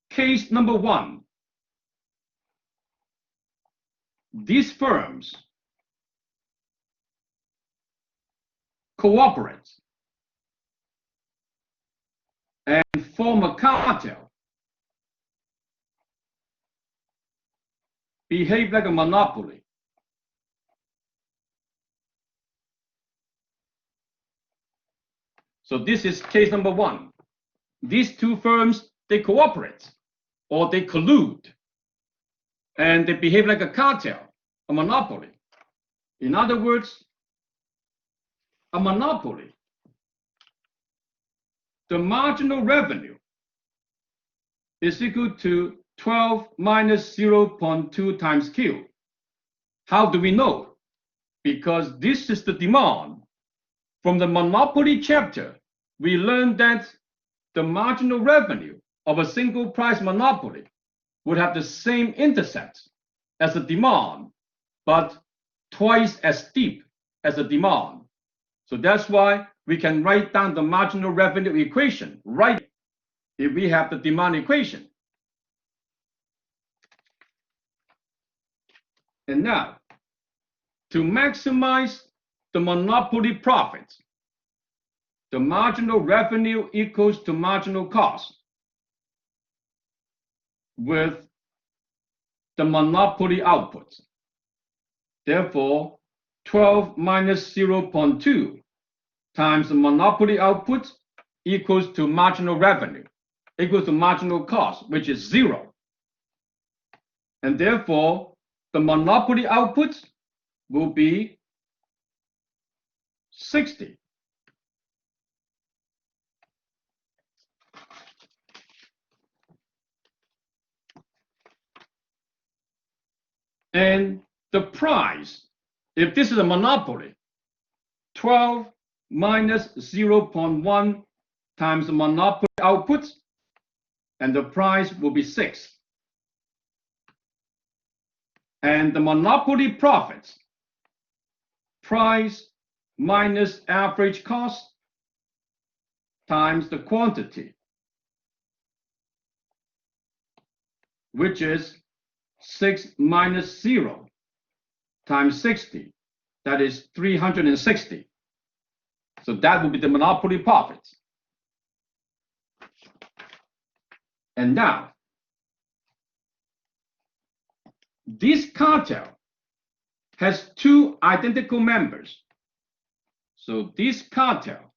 case number 1. These firms cooperate and form a cartel, behave like a monopoly. So this is case number 1. These two firms, they cooperate or they collude and they behave like a cartel, a monopoly. In other words, a monopoly, the marginal revenue is equal to 12 minus 0.2 times Q. How do we know? Because this is the demand. From the monopoly chapter, we learned that the marginal revenue of a single price monopoly would have the same intercept as the demand, but twice as steep as the demand. So that's why we can write down the marginal revenue equation right if we have the demand equation. And now, to maximize the monopoly profit, the marginal revenue equals to marginal cost with the monopoly output. Therefore, 12 minus 0.2 times the monopoly output equals to marginal revenue, equals to marginal cost, which is 0. And therefore, the monopoly output will be 60. And the price, if this is a monopoly, 12 minus 0.1 times the monopoly output, and the price will be 6. And the monopoly profits, price minus average cost times the quantity, which is 6 minus 0 times 60. That is 360. So that will be the monopoly profits. And now, this cartel has two identical members. So this cartel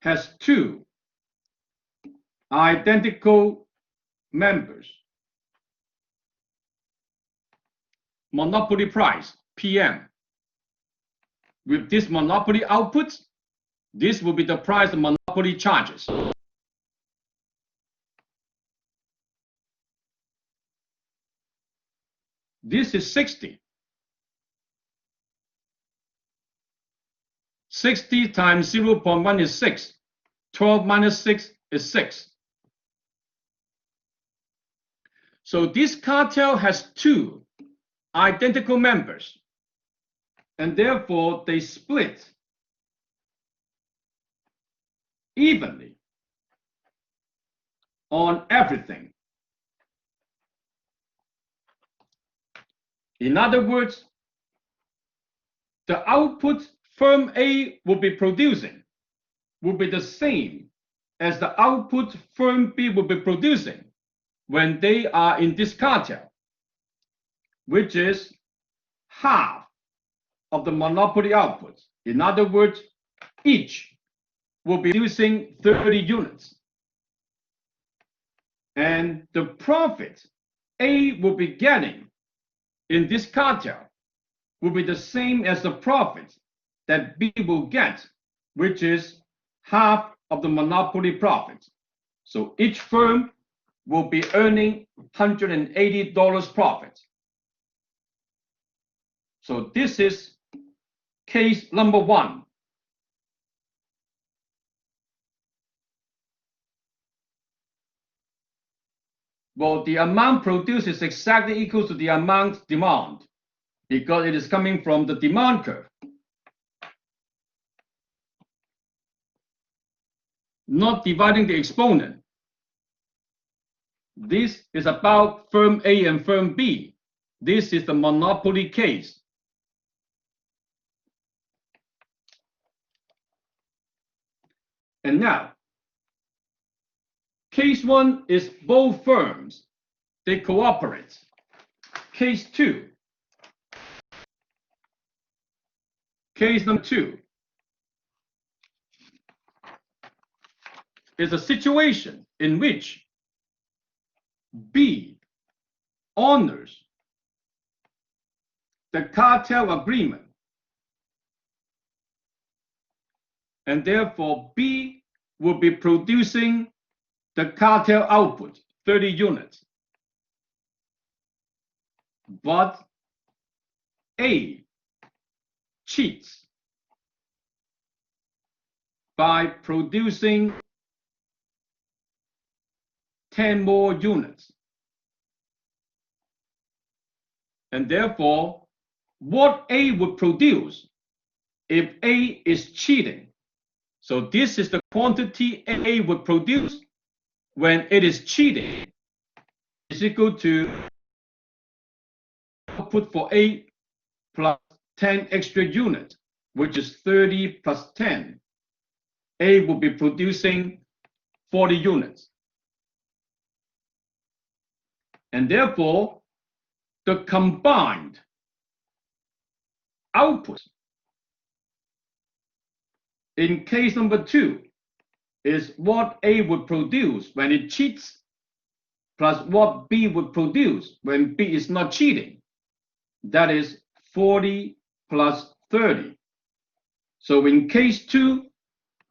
has two identical members. Monopoly price, PM. With this monopoly output, this will be the price the monopoly charges. This is 60. 60 times 0.1 is 6. 12 minus 6 is 6. So this cartel has two identical members, and therefore they split evenly on everything. In other words, the output firm A will be producing will be the same as the output firm B will be producing when they are in this cartel, which is half of the monopoly output. In other words, each will be producing 30 units. And the profit A will be getting in this cartel will be the same as the profit that B will get, which is half of the monopoly profit. So each firm will be earning $180 profit. So this is case number 1. Well, the amount produced is exactly equal to the amount demand because it is coming from the demand curve, not dividing the exponent. This is about firm A and firm B. This is the monopoly case. And now, case 1 is both firms, they cooperate. Case 2. Case number 2 is a situation in which B honors the cartel agreement, and therefore B will be producing the cartel output, 30 units. But A cheats by producing 10 more units. And therefore, what A would produce if A is cheating. So this is the quantity A would produce when it is cheating, is equal to output for A plus 10 extra units, which is 30 plus 10. A will be producing 40 units. And therefore, the combined output in case number 2 is what A would produce when it cheats plus what B would produce when B is not cheating. That is 40 plus 30. So in case 2,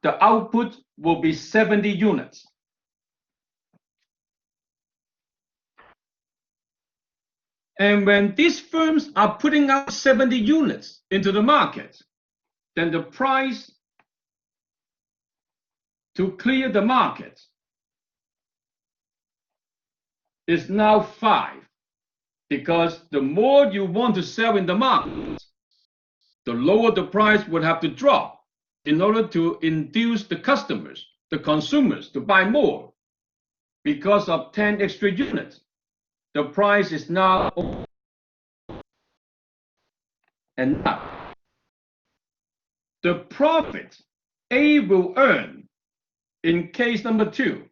the output will be 70 units. And when these firms are putting out 70 units into the market, then the price to clear the market is now 5. because the more you want to sell in the market, the lower the price would have to drop in order to induce the customers, the consumers, to buy more. Because of 10 extra units, the price is now, and now the profit A will earn in case number 2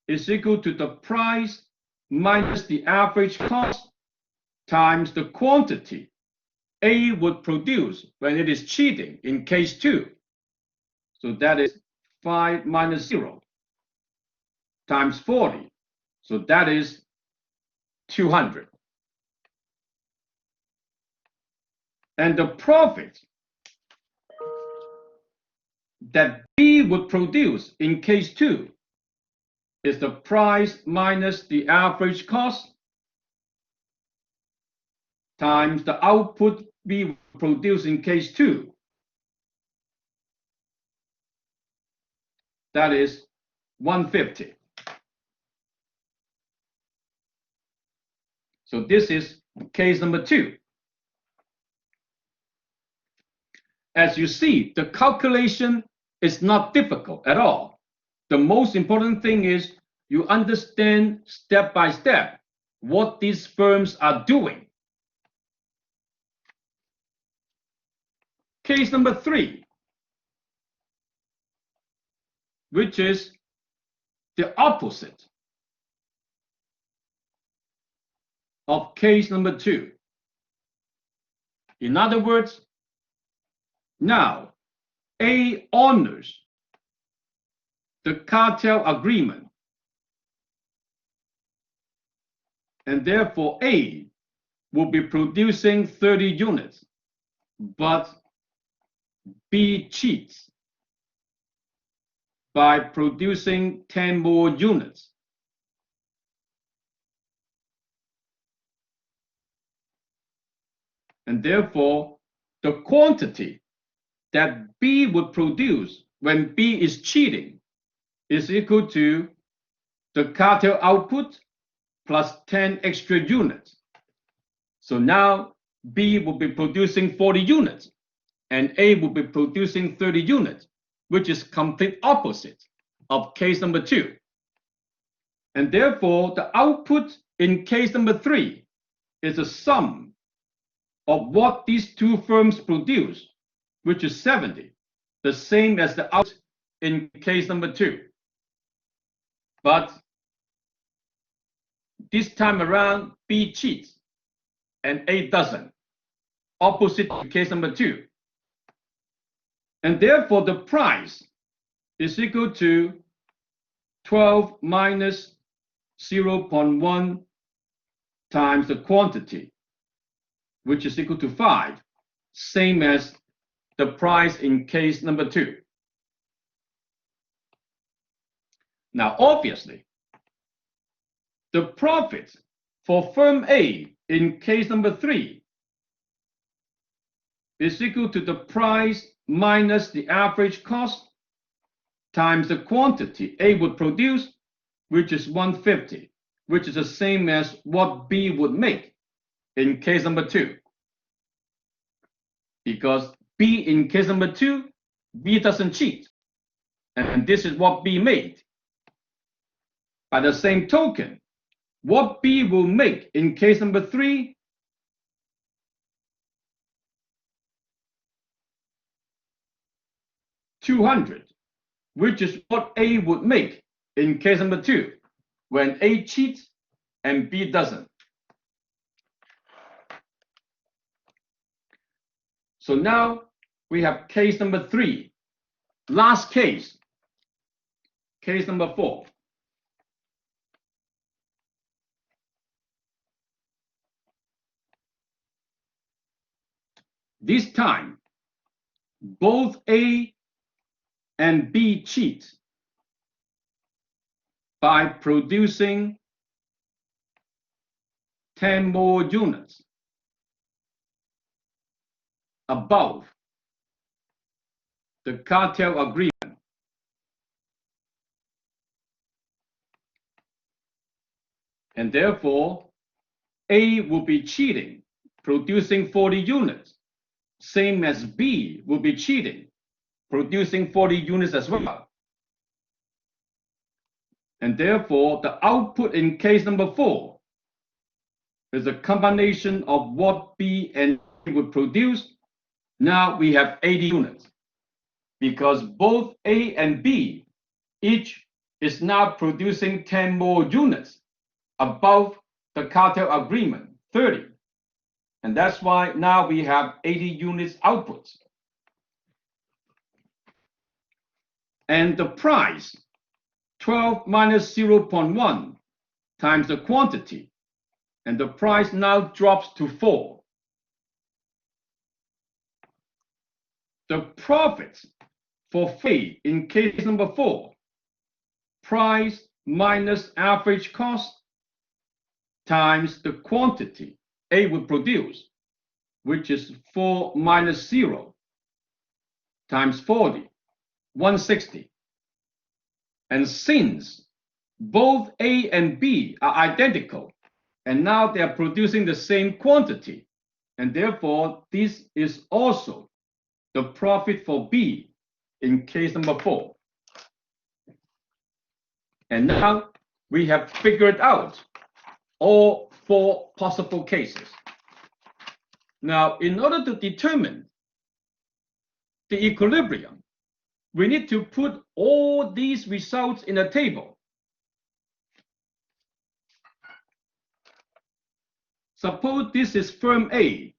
is equal to the price minus the average cost times the quantity A would produce when it is cheating in case 2. So that is 5 minus 0 times 40. So that is 200. And the profit that B would produce in case 2 is the price minus the average cost times the output B would produce in case 2. That is 150. So this is case number 2. As you see, the calculation is not difficult at all. The most important thing is you understand step by step what these firms are doing. Case number 3, which is the opposite of case number 2. In other words, now A honors the cartel agreement, and therefore A will be producing 30 units, but B cheats by producing 10 more units. And therefore, the quantity that B would produce when B is cheating is equal to the cartel output plus 10 extra units. So now B will be producing 40 units and A will be producing 30 units, which is complete opposite of case number 2. And therefore, the output in case number 3 is the sum of what these two firms produce, which is 70, the same as the output in case number 2. But this time around, B cheats and A doesn't, opposite to case number 2. And therefore, the price is equal to 12 minus 0.1 times the quantity, which is equal to 5, same as the price in case number 2. Now, obviously, the profit for firm A in case number 3 is equal to the price minus the average cost times the quantity A would produce, which is 150, which is the same as what B would make in case number 2. Because B in case number 2, B doesn't cheat. And this is what B made. By the same token, what B will make in case number 3 200, which is what A would make in case number 2 when A cheats and B doesn't. So now we have case number 3. Last case, case number 4. This time, both A and B cheat by producing 10 more units above the cartel agreement. And therefore, A will be cheating, producing 40 units, same as B will be cheating, producing 40 units as well. And therefore, the output in case number 4 is a combination of what B and A would produce. Now we have 80 units because both A and B each is now producing 10 more units above the cartel agreement, 30. And that's why now we have 80 units outputs. And the price, 12 minus 0.1 times the quantity, and the price now drops to 4. The profits for A in case number 4, price minus average cost times the quantity A would produce, which is 4 minus 0 times 40, 160. And since both A and B are identical, and now they are producing the same quantity, and therefore this is also the profit for B in case number 4. And now we have figured out all 4 possible cases. Now, in order to determine the equilibrium, we need to put all these results in a table. Suppose this is firm A.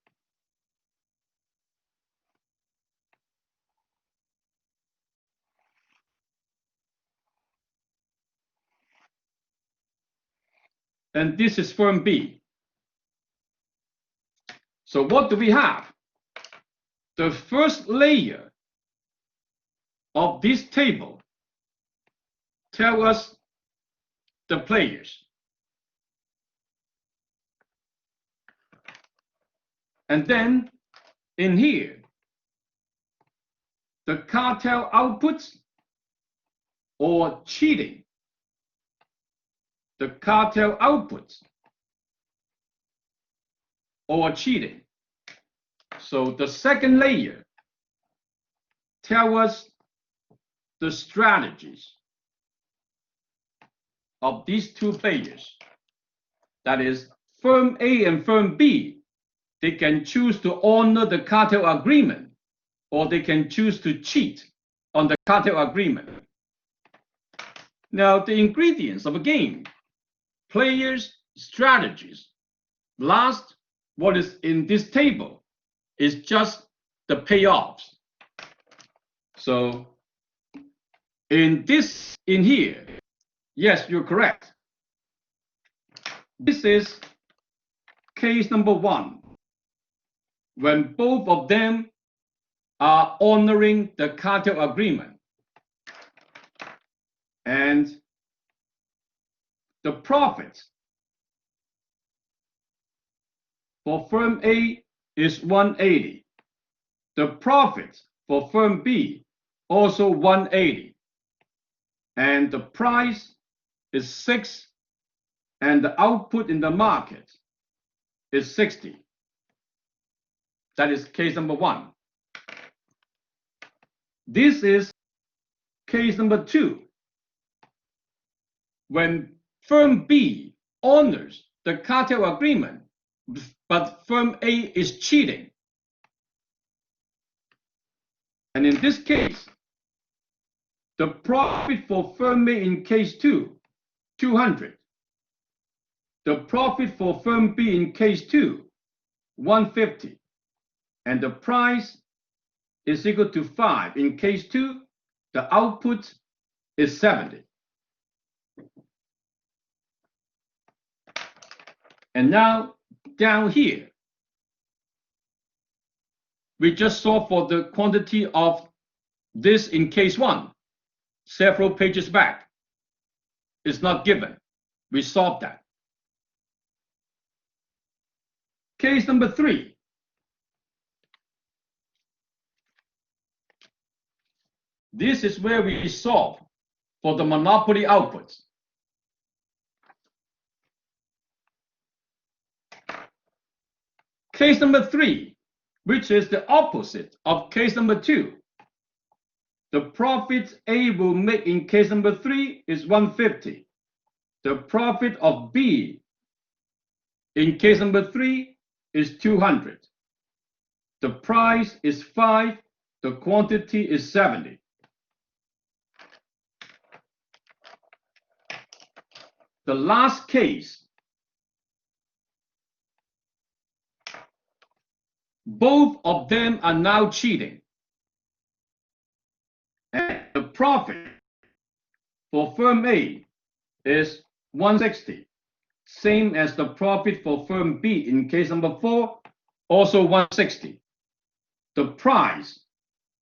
And this is firm B. So what do we have? The first layer of this table tells us the players. And then in here, the cartel outputs or cheating. The cartel outputs or cheating. So the second layer tells us the strategies of these 2 players. That is, firm A and firm B, they can choose to honor the cartel agreement, or they can choose to cheat on the cartel agreement. Now, the ingredients of a game: players, strategies. Last, what is in this table is just the payoffs. So in here, yes, you're correct. This is case number 1, when both of them are honoring the cartel agreement. And the profits for firm A is 180. The profits for firm B also 180. And the price is 6, and the output in the market is 60. That is case number 1. This is case number 2, when firm B honors the cartel agreement, but firm A is cheating. And in this case, the profit for firm A in case 2, 200. The profit for firm B in case 2, 150. And the price is equal to 5. In case 2, the output is 70. And now, down here, we just saw for the quantity of this in case 1, several pages back. It's not given. We solved that. Case number 3. This is where we solve for the monopoly outputs. case number 3, which is the opposite of case number 2. The profit A will make in case number 3 is 150. The profit of B in case number 3 is 200. The price is 5. The quantity is 70. The last case, both of them are now cheating. And the profit for firm A is 160, same as the profit for firm B in case number 4, also 160. The price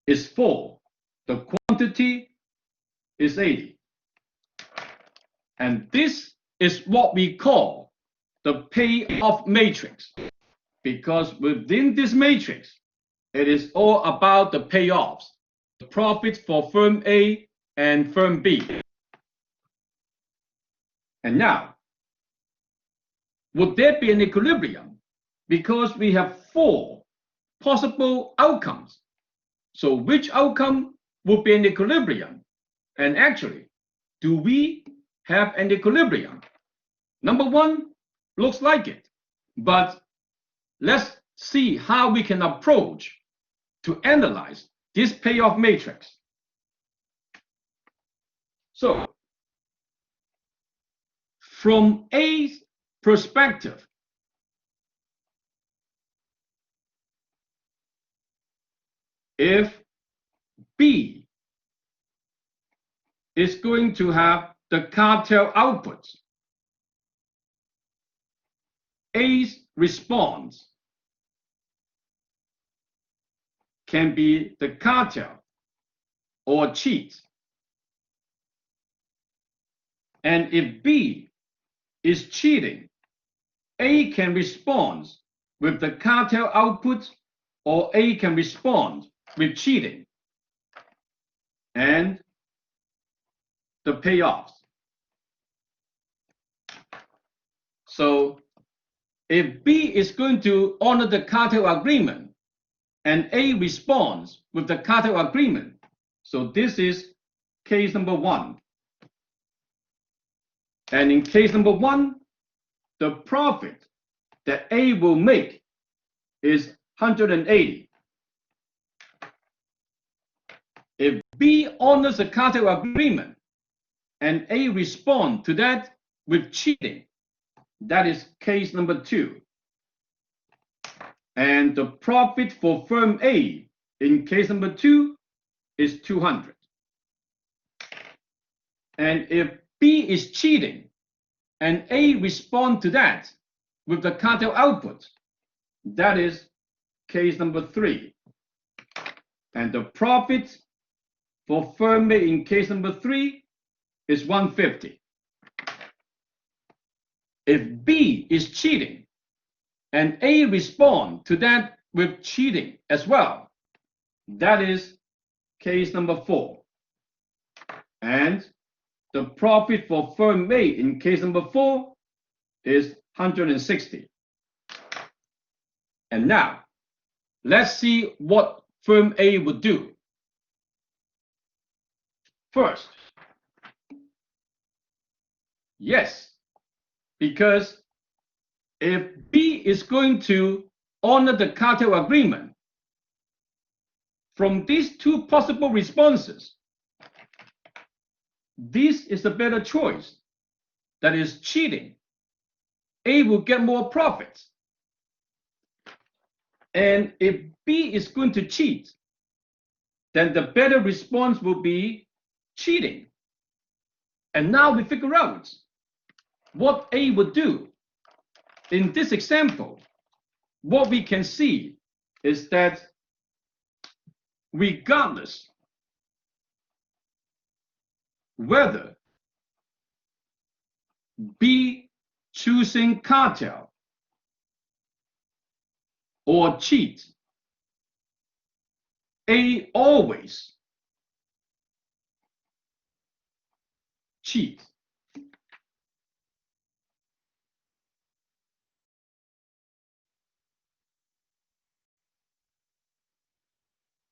is 4. The quantity is 80. And this is what we call the payoff matrix, because within this matrix, it is all about the payoffs, the profits for firm A and firm B. And now, would there be an equilibrium? Because we have 4 possible outcomes. So which outcome would be an equilibrium? And actually, do we have an equilibrium? Number 1 looks like it, but let's see how we can approach to analyze this payoff matrix. So, from A's perspective, if B is going to have the cartel outputs, A's response can be the cartel or cheat. And if B is cheating, A can respond with the cartel output, or A can respond with cheating and the payoffs. So if B is going to honor the cartel agreement and A responds with the cartel agreement, so this is case number 1. And in case number 1, the profit that A will make is 180. If B honors the cartel agreement and A responds to that with cheating, that is case number 2. And the profit for firm A in case number 2 is 200. And if B is cheating and A responds to that with the cartel output, that is case number 3. And the profit for firm A in case number 3 is 150. If B is cheating and A responds to that with cheating as well, that is case number 4. And the profit for firm A in case number 4 is 160. And now, let's see what firm A would do. First, yes, because if B is going to honor the cartel agreement, from these 2 possible responses, this is a better choice. That is cheating. A will get more profits. And if B is going to cheat, then the better response will be cheating. And now we figure out what A would do. In this example, what we can see is that regardless whether B choosing cartel or cheat, A always cheat.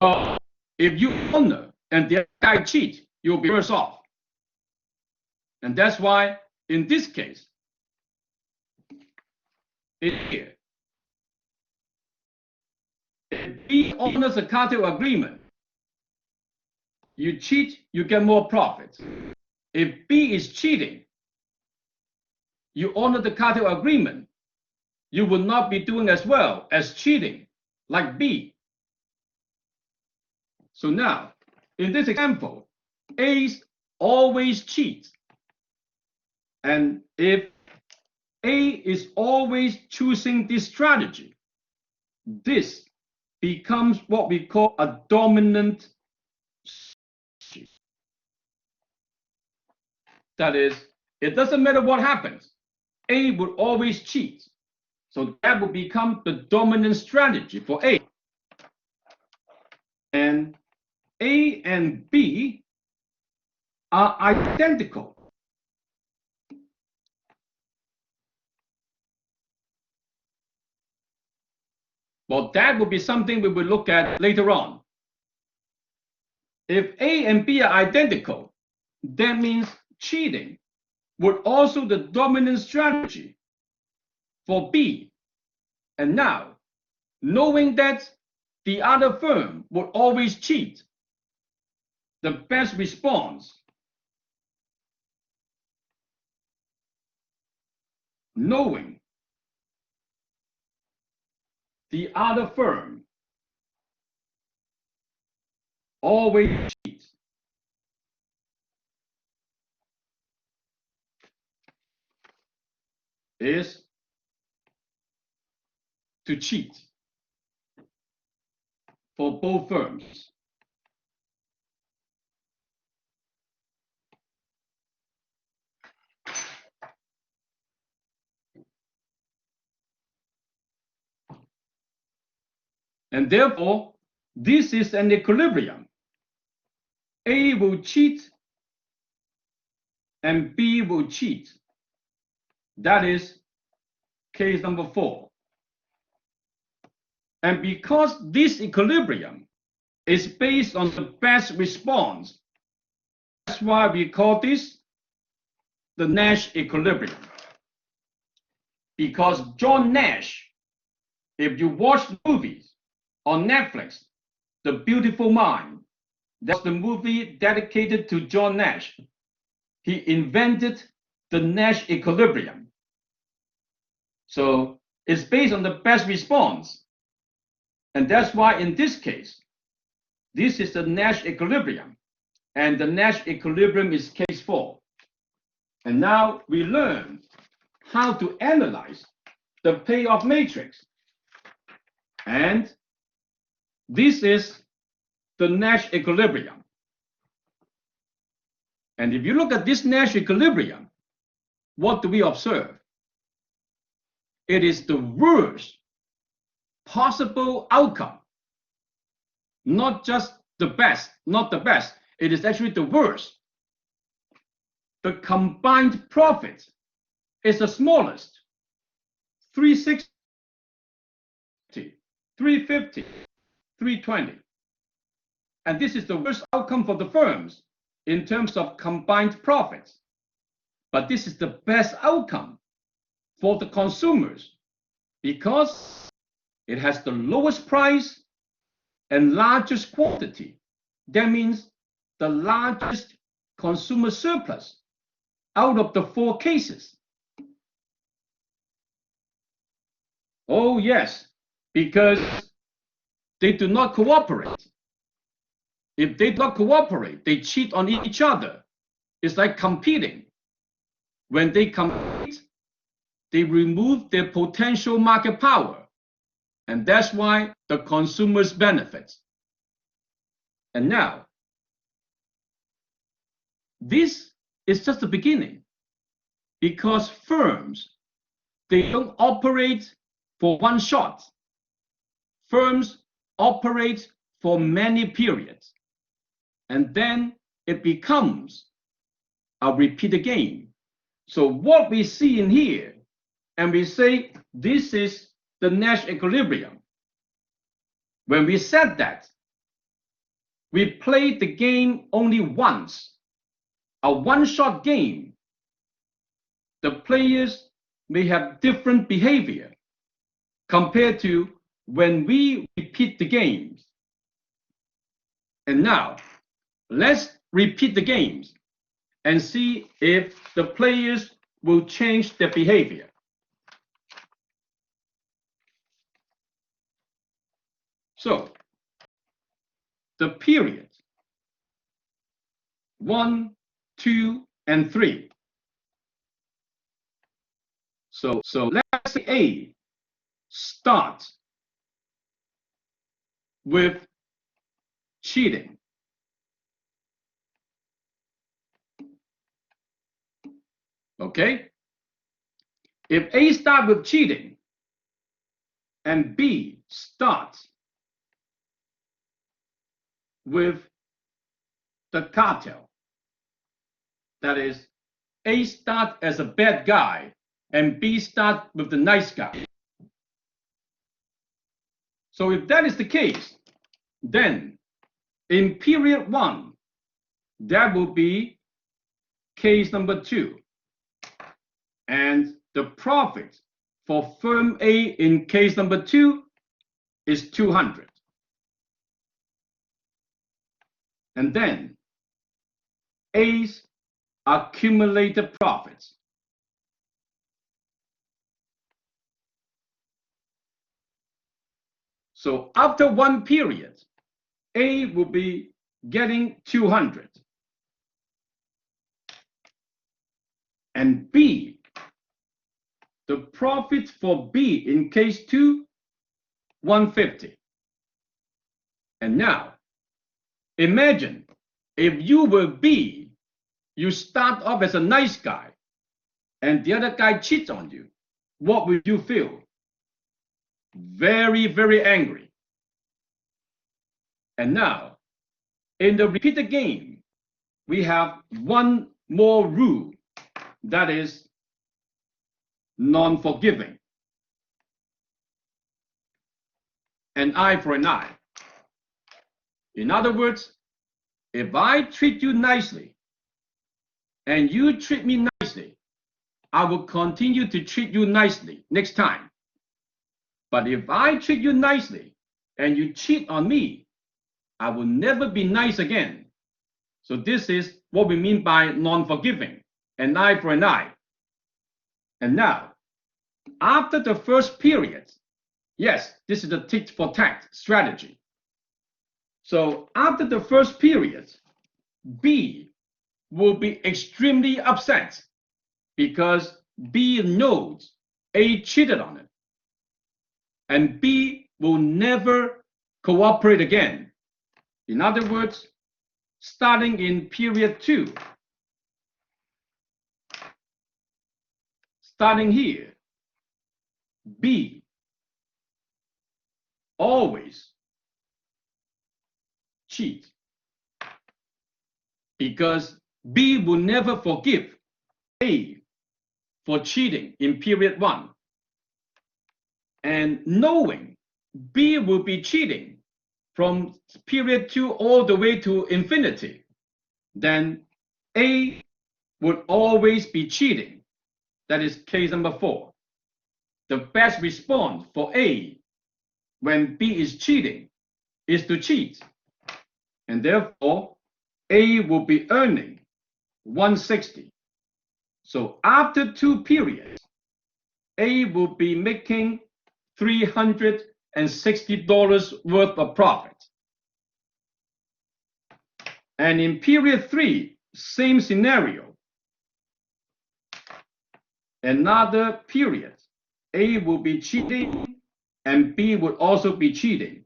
Well, if you honor and the other guy cheat, you'll be worse off. And that's why, in this case, here, if B honors a cartel agreement, you cheat, you get more profits. If B is cheating, you honor the cartel agreement, you will not be doing as well as cheating, like B. So now, in this example, A always cheats. And if A is always choosing this strategy, this becomes what we call a dominant strategy. That is, it doesn't matter what happens, A will always cheat. So that will become the dominant strategy for A. And A and B are identical. Well, that will be something we will look at later on. If A and B are identical, that means cheating would also be the dominant strategy for B. And now, knowing that the other firm would always cheat, the best response, knowing the other firm always cheats, is to cheat for both firms. And therefore, this is an equilibrium. A will cheat and B will cheat. That is case number 4. And because this equilibrium is based on the best response, that's why we call this the Nash equilibrium. Because John Nash, if you watch movies on Netflix, The Beautiful Mind, that's the movie dedicated to John Nash. He invented the Nash equilibrium. So it's based on the best response. And that's why in this case, this is the Nash equilibrium. And the Nash equilibrium is case 4. And now we learn how to analyze the payoff matrix. And this is the Nash equilibrium. And if you look at this Nash equilibrium, what do we observe? It is the worst possible outcome. Not just the best, not the best. It is actually the worst. The combined profit is the smallest. 360, 350, 320. And this is the worst outcome for the firms in terms of combined profits. But this is the best outcome for the consumers because it has the lowest price and largest quantity. That means the largest consumer surplus out of the 4 cases. Oh yes, because they do not cooperate. If they do not cooperate, they cheat on each other. It's like competing. When they compete, they remove their potential market power. And that's why the consumers benefit. And now, this is just the beginning. Because firms, they don't operate for one shot. Firms operate for many periods. And then it becomes a repeated game. So what we see in here, and we say this is the Nash equilibrium. When we said that, we play the game only once, a one-shot game, the players may have different behavior compared to when we repeat the games. And now, let's repeat the games and see if the players will change their behavior. So, the period 1, 2, and 3. So let's say A starts with cheating. Okay? If A starts with cheating and B starts with the cartel, that is, A starts as a bad guy and B starts with the nice guy. So if that is the case, then in period 1, that will be case number 2. And the profit for firm A in case number 2 is 200. And then A's accumulated profits. So after one period, A will be getting 200. And B, the profit for B in case 2, 150. And now, imagine if you were B, you start off as a nice guy, and the other guy cheats on you. What would you feel? Very, very angry. And now, in the repeated game, we have one more rule, that is non-forgiving. An eye for an eye. In other words, if I treat you nicely and you treat me nicely, I will continue to treat you nicely next time. But if I treat you nicely and you cheat on me, I will never be nice again. So this is what we mean by non-forgiving, an eye for an eye. And now, after the first period, yes, this is the tit for tat strategy. So after the first period, B will be extremely upset because B knows A cheated on it. And B will never cooperate again. In other words, starting in period 2, starting here, B always cheat because B will never forgive A for cheating in period 1. And knowing B will be cheating from period 2 all the way to infinity, then A would always be cheating. That is case number 4. The best response for A when B is cheating is to cheat. And therefore, A will be earning 160. So after 2 periods, A will be making $360 worth of profit. And in period 3, same scenario. Another period, A will be cheating and B would also be cheating.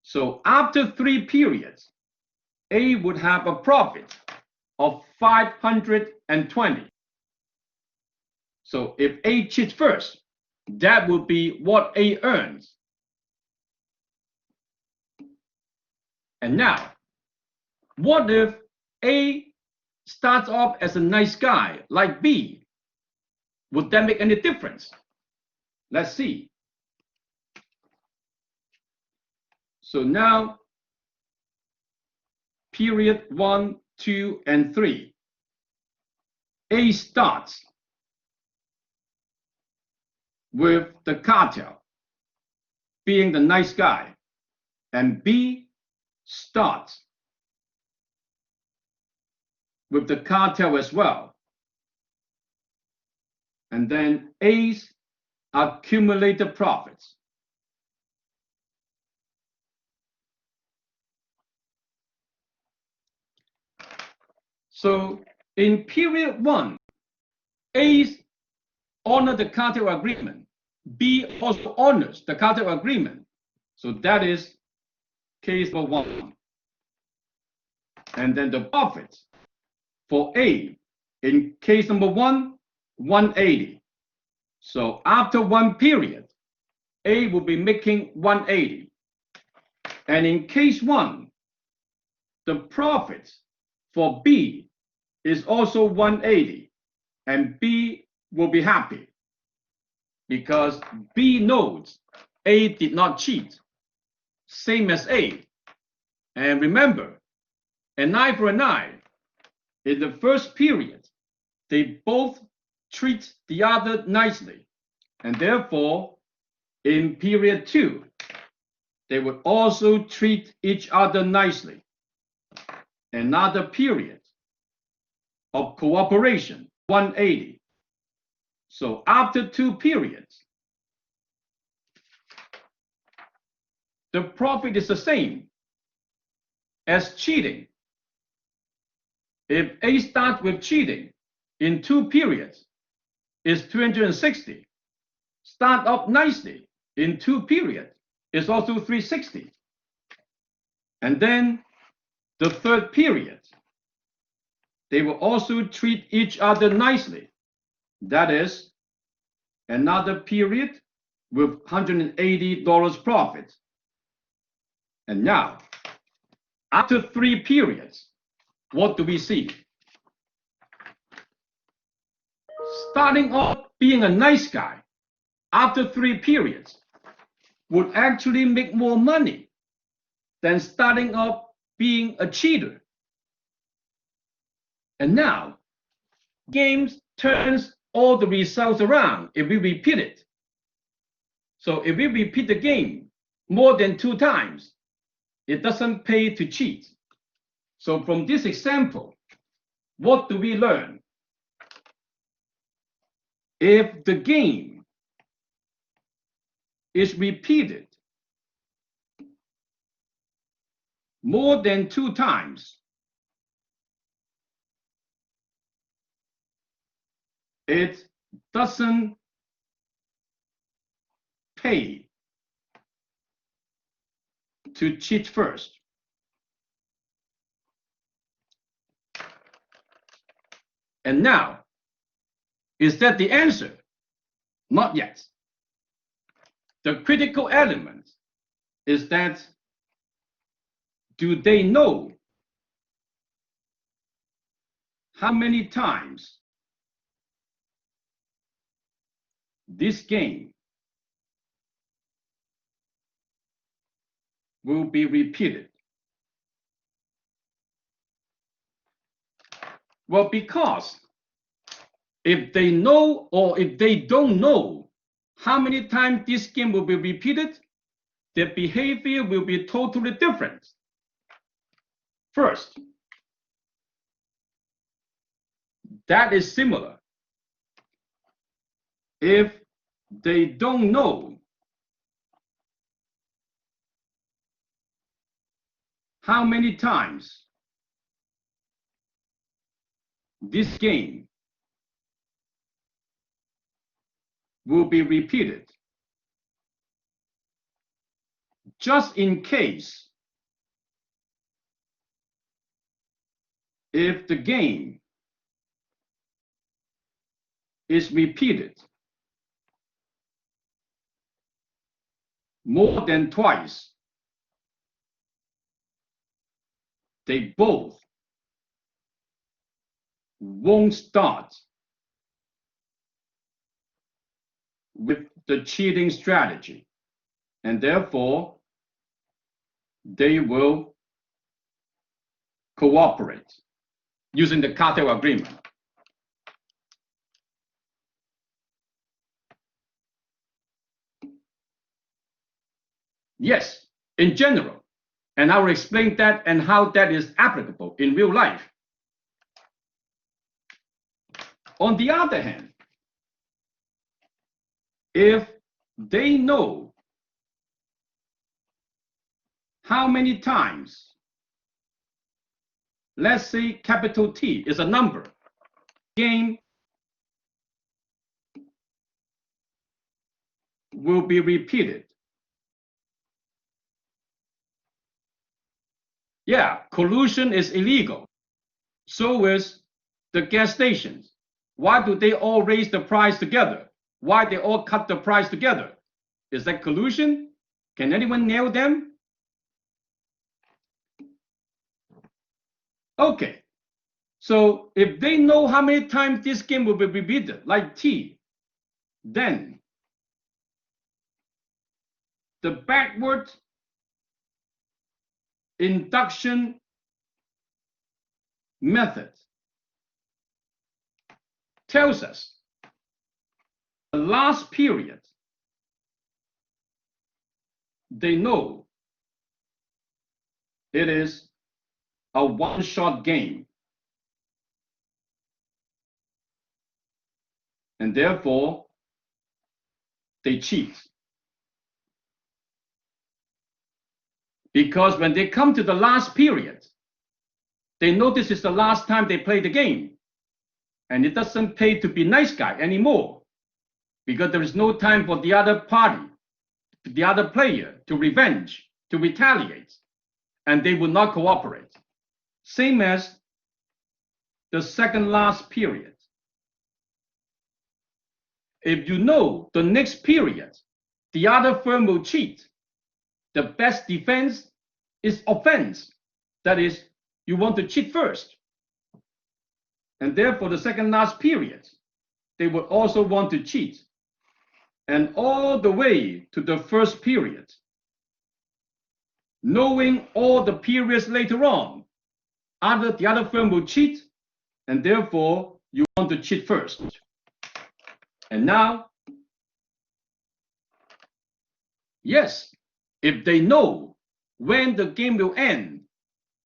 So after 3 periods, A would have a profit of 520. So if A cheats first, that will be what A earns. And now, what if A starts off as a nice guy like B? Would that make any difference? Let's see. So now, period 1, 2, and 3, A starts with the cartel being the nice guy, and B starts with the cartel as well. And then A's accumulated profits. So in period 1, A's honor the cartel agreement. B also honors the cartel agreement. So that is case number 1. And then the profits for A in case number 1, 180. So after 1 period, A will be making 180. And in case 1, the profits for B is also 180. And B will be happy because B knows A did not cheat, same as A. And remember, an eye for an eye. In the first period, they both treat the other nicely. And therefore, in period 2, they would also treat each other nicely. Another period of cooperation, 180. So after 2 periods, the profit is the same as cheating. If A starts with cheating in 2 periods, is 260. Start up nicely in 2 periods is also 360. And then the 3rd period, they will also treat each other nicely. That is another period with $180 profit. And now, after 3 periods, what do we see? Starting off being a nice guy after 3 periods would actually make more money than starting off being a cheater. And now, games turns all the results around if we repeat it. So if we repeat the game more than 2 times, it doesn't pay to cheat. So from this example, what do we learn? If the game is repeated more than 2 times, it doesn't pay to cheat first. And now, is that the answer? Not yet. The critical element is that, do they know how many times this game will be repeated? Well, because if they know or if they don't know how many times this game will be repeated, their behavior will be totally different. First, that is similar. If they don't know how many times this game will be repeated, just in case if the game is repeated more than twice, they both won't start with the cheating strategy, and therefore they will cooperate using the cartel agreement. Yes, in general, and I will explain that and how that is applicable in real life. On the other hand, if they know how many times, let's say capital T is a number, game will be repeated. Yeah, collusion is illegal. So is the gas stations. Why do they all raise the price together? Why they all cut the price together? Is that collusion? Can anyone nail them? Okay, so if they know how many times this game will be repeated, like T, then the backward induction method tells us the last period, they know it is a one-shot game. And therefore, they cheat. Because when they come to the last period, they know this is the last time they play the game. And it doesn't pay to be nice guy anymore, because there is no time for the other party, the other player to revenge, to retaliate, and they will not cooperate. Same as the second last period. If you know the next period, the other firm will cheat, the best defense is offense. That is, you want to cheat first. And therefore, the second last period, they would also want to cheat. And all the way to the first period, knowing all the periods later on, the other firm will cheat, and therefore, you want to cheat first. And now, yes, if they know when the game will end,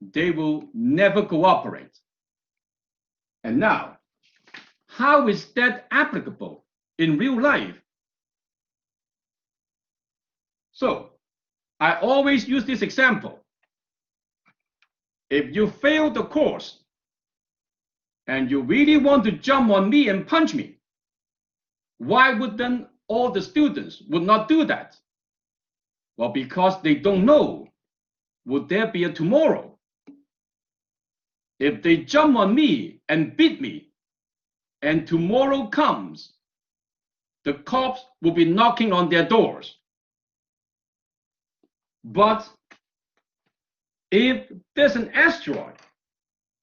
they will never cooperate. And now, how is that applicable in real life? So, I always use this example. If you fail the course and you really want to jump on me and punch me, why wouldn't all the students would not do that? Well, because they don't know, would there be a tomorrow? If they jump on me and beat me, and tomorrow comes, the cops will be knocking on their doors. But if there's an asteroid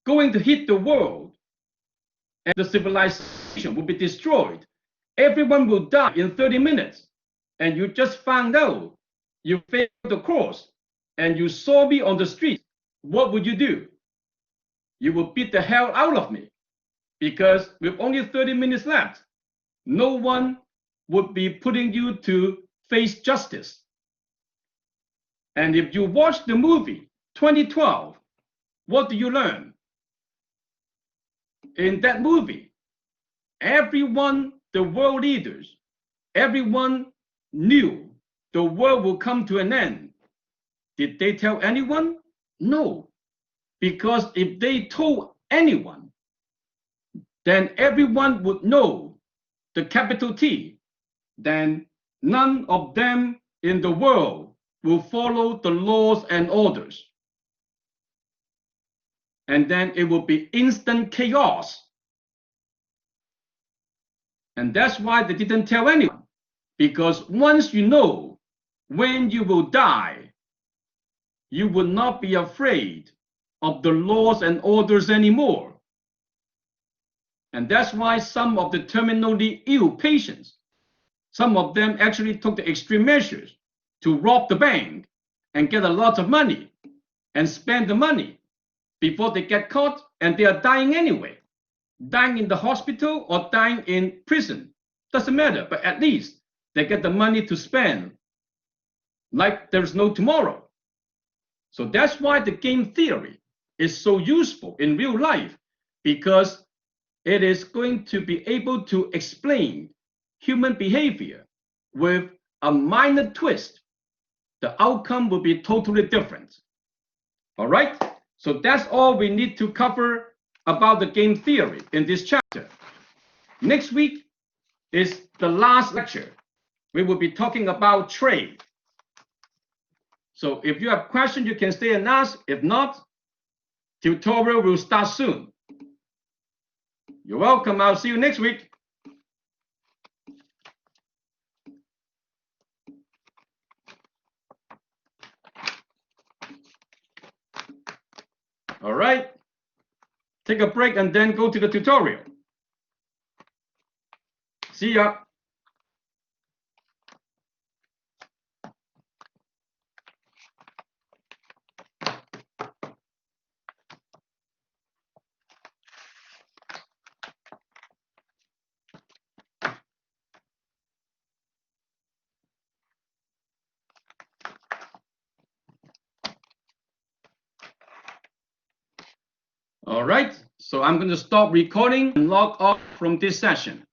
going to hit the world and the civilization will be destroyed, everyone will die in 30 minutes, and you just found out you failed the course and you saw me on the street, what would you do? You would beat the hell out of me, because with only 30 minutes left, no one would be putting you to face justice. And if you watch the movie 2012, what do you learn? In that movie, everyone, the world leaders, everyone knew the world will come to an end. Did they tell anyone? No. Because if they told anyone, then everyone would know the capital T. Then none of them in the world will follow the laws and orders. And then it will be instant chaos. And that's why they didn't tell anyone. Because once you know when you will die, you will not be afraid of the laws and orders anymore. And that's why some of the terminally ill patients, some of them actually took the extreme measures to rob the bank and get a lot of money and spend the money before they get caught, and they are dying anyway. Dying in the hospital or dying in prison, doesn't matter, but at least they get the money to spend like there's no tomorrow. So that's why the game theory is so useful in real life, because it is going to be able to explain human behavior with a minor twist. The outcome will be totally different. All right, so that's all we need to cover about the game theory in this chapter. Next week is the last lecture. We will be talking about trade. So if you have questions, you can stay and ask. If not, tutorial will start soon. You're welcome. I'll see you next week. All right. Take a break and then go to the tutorial. See ya. All right, so I'm going to stop recording and log off from this session.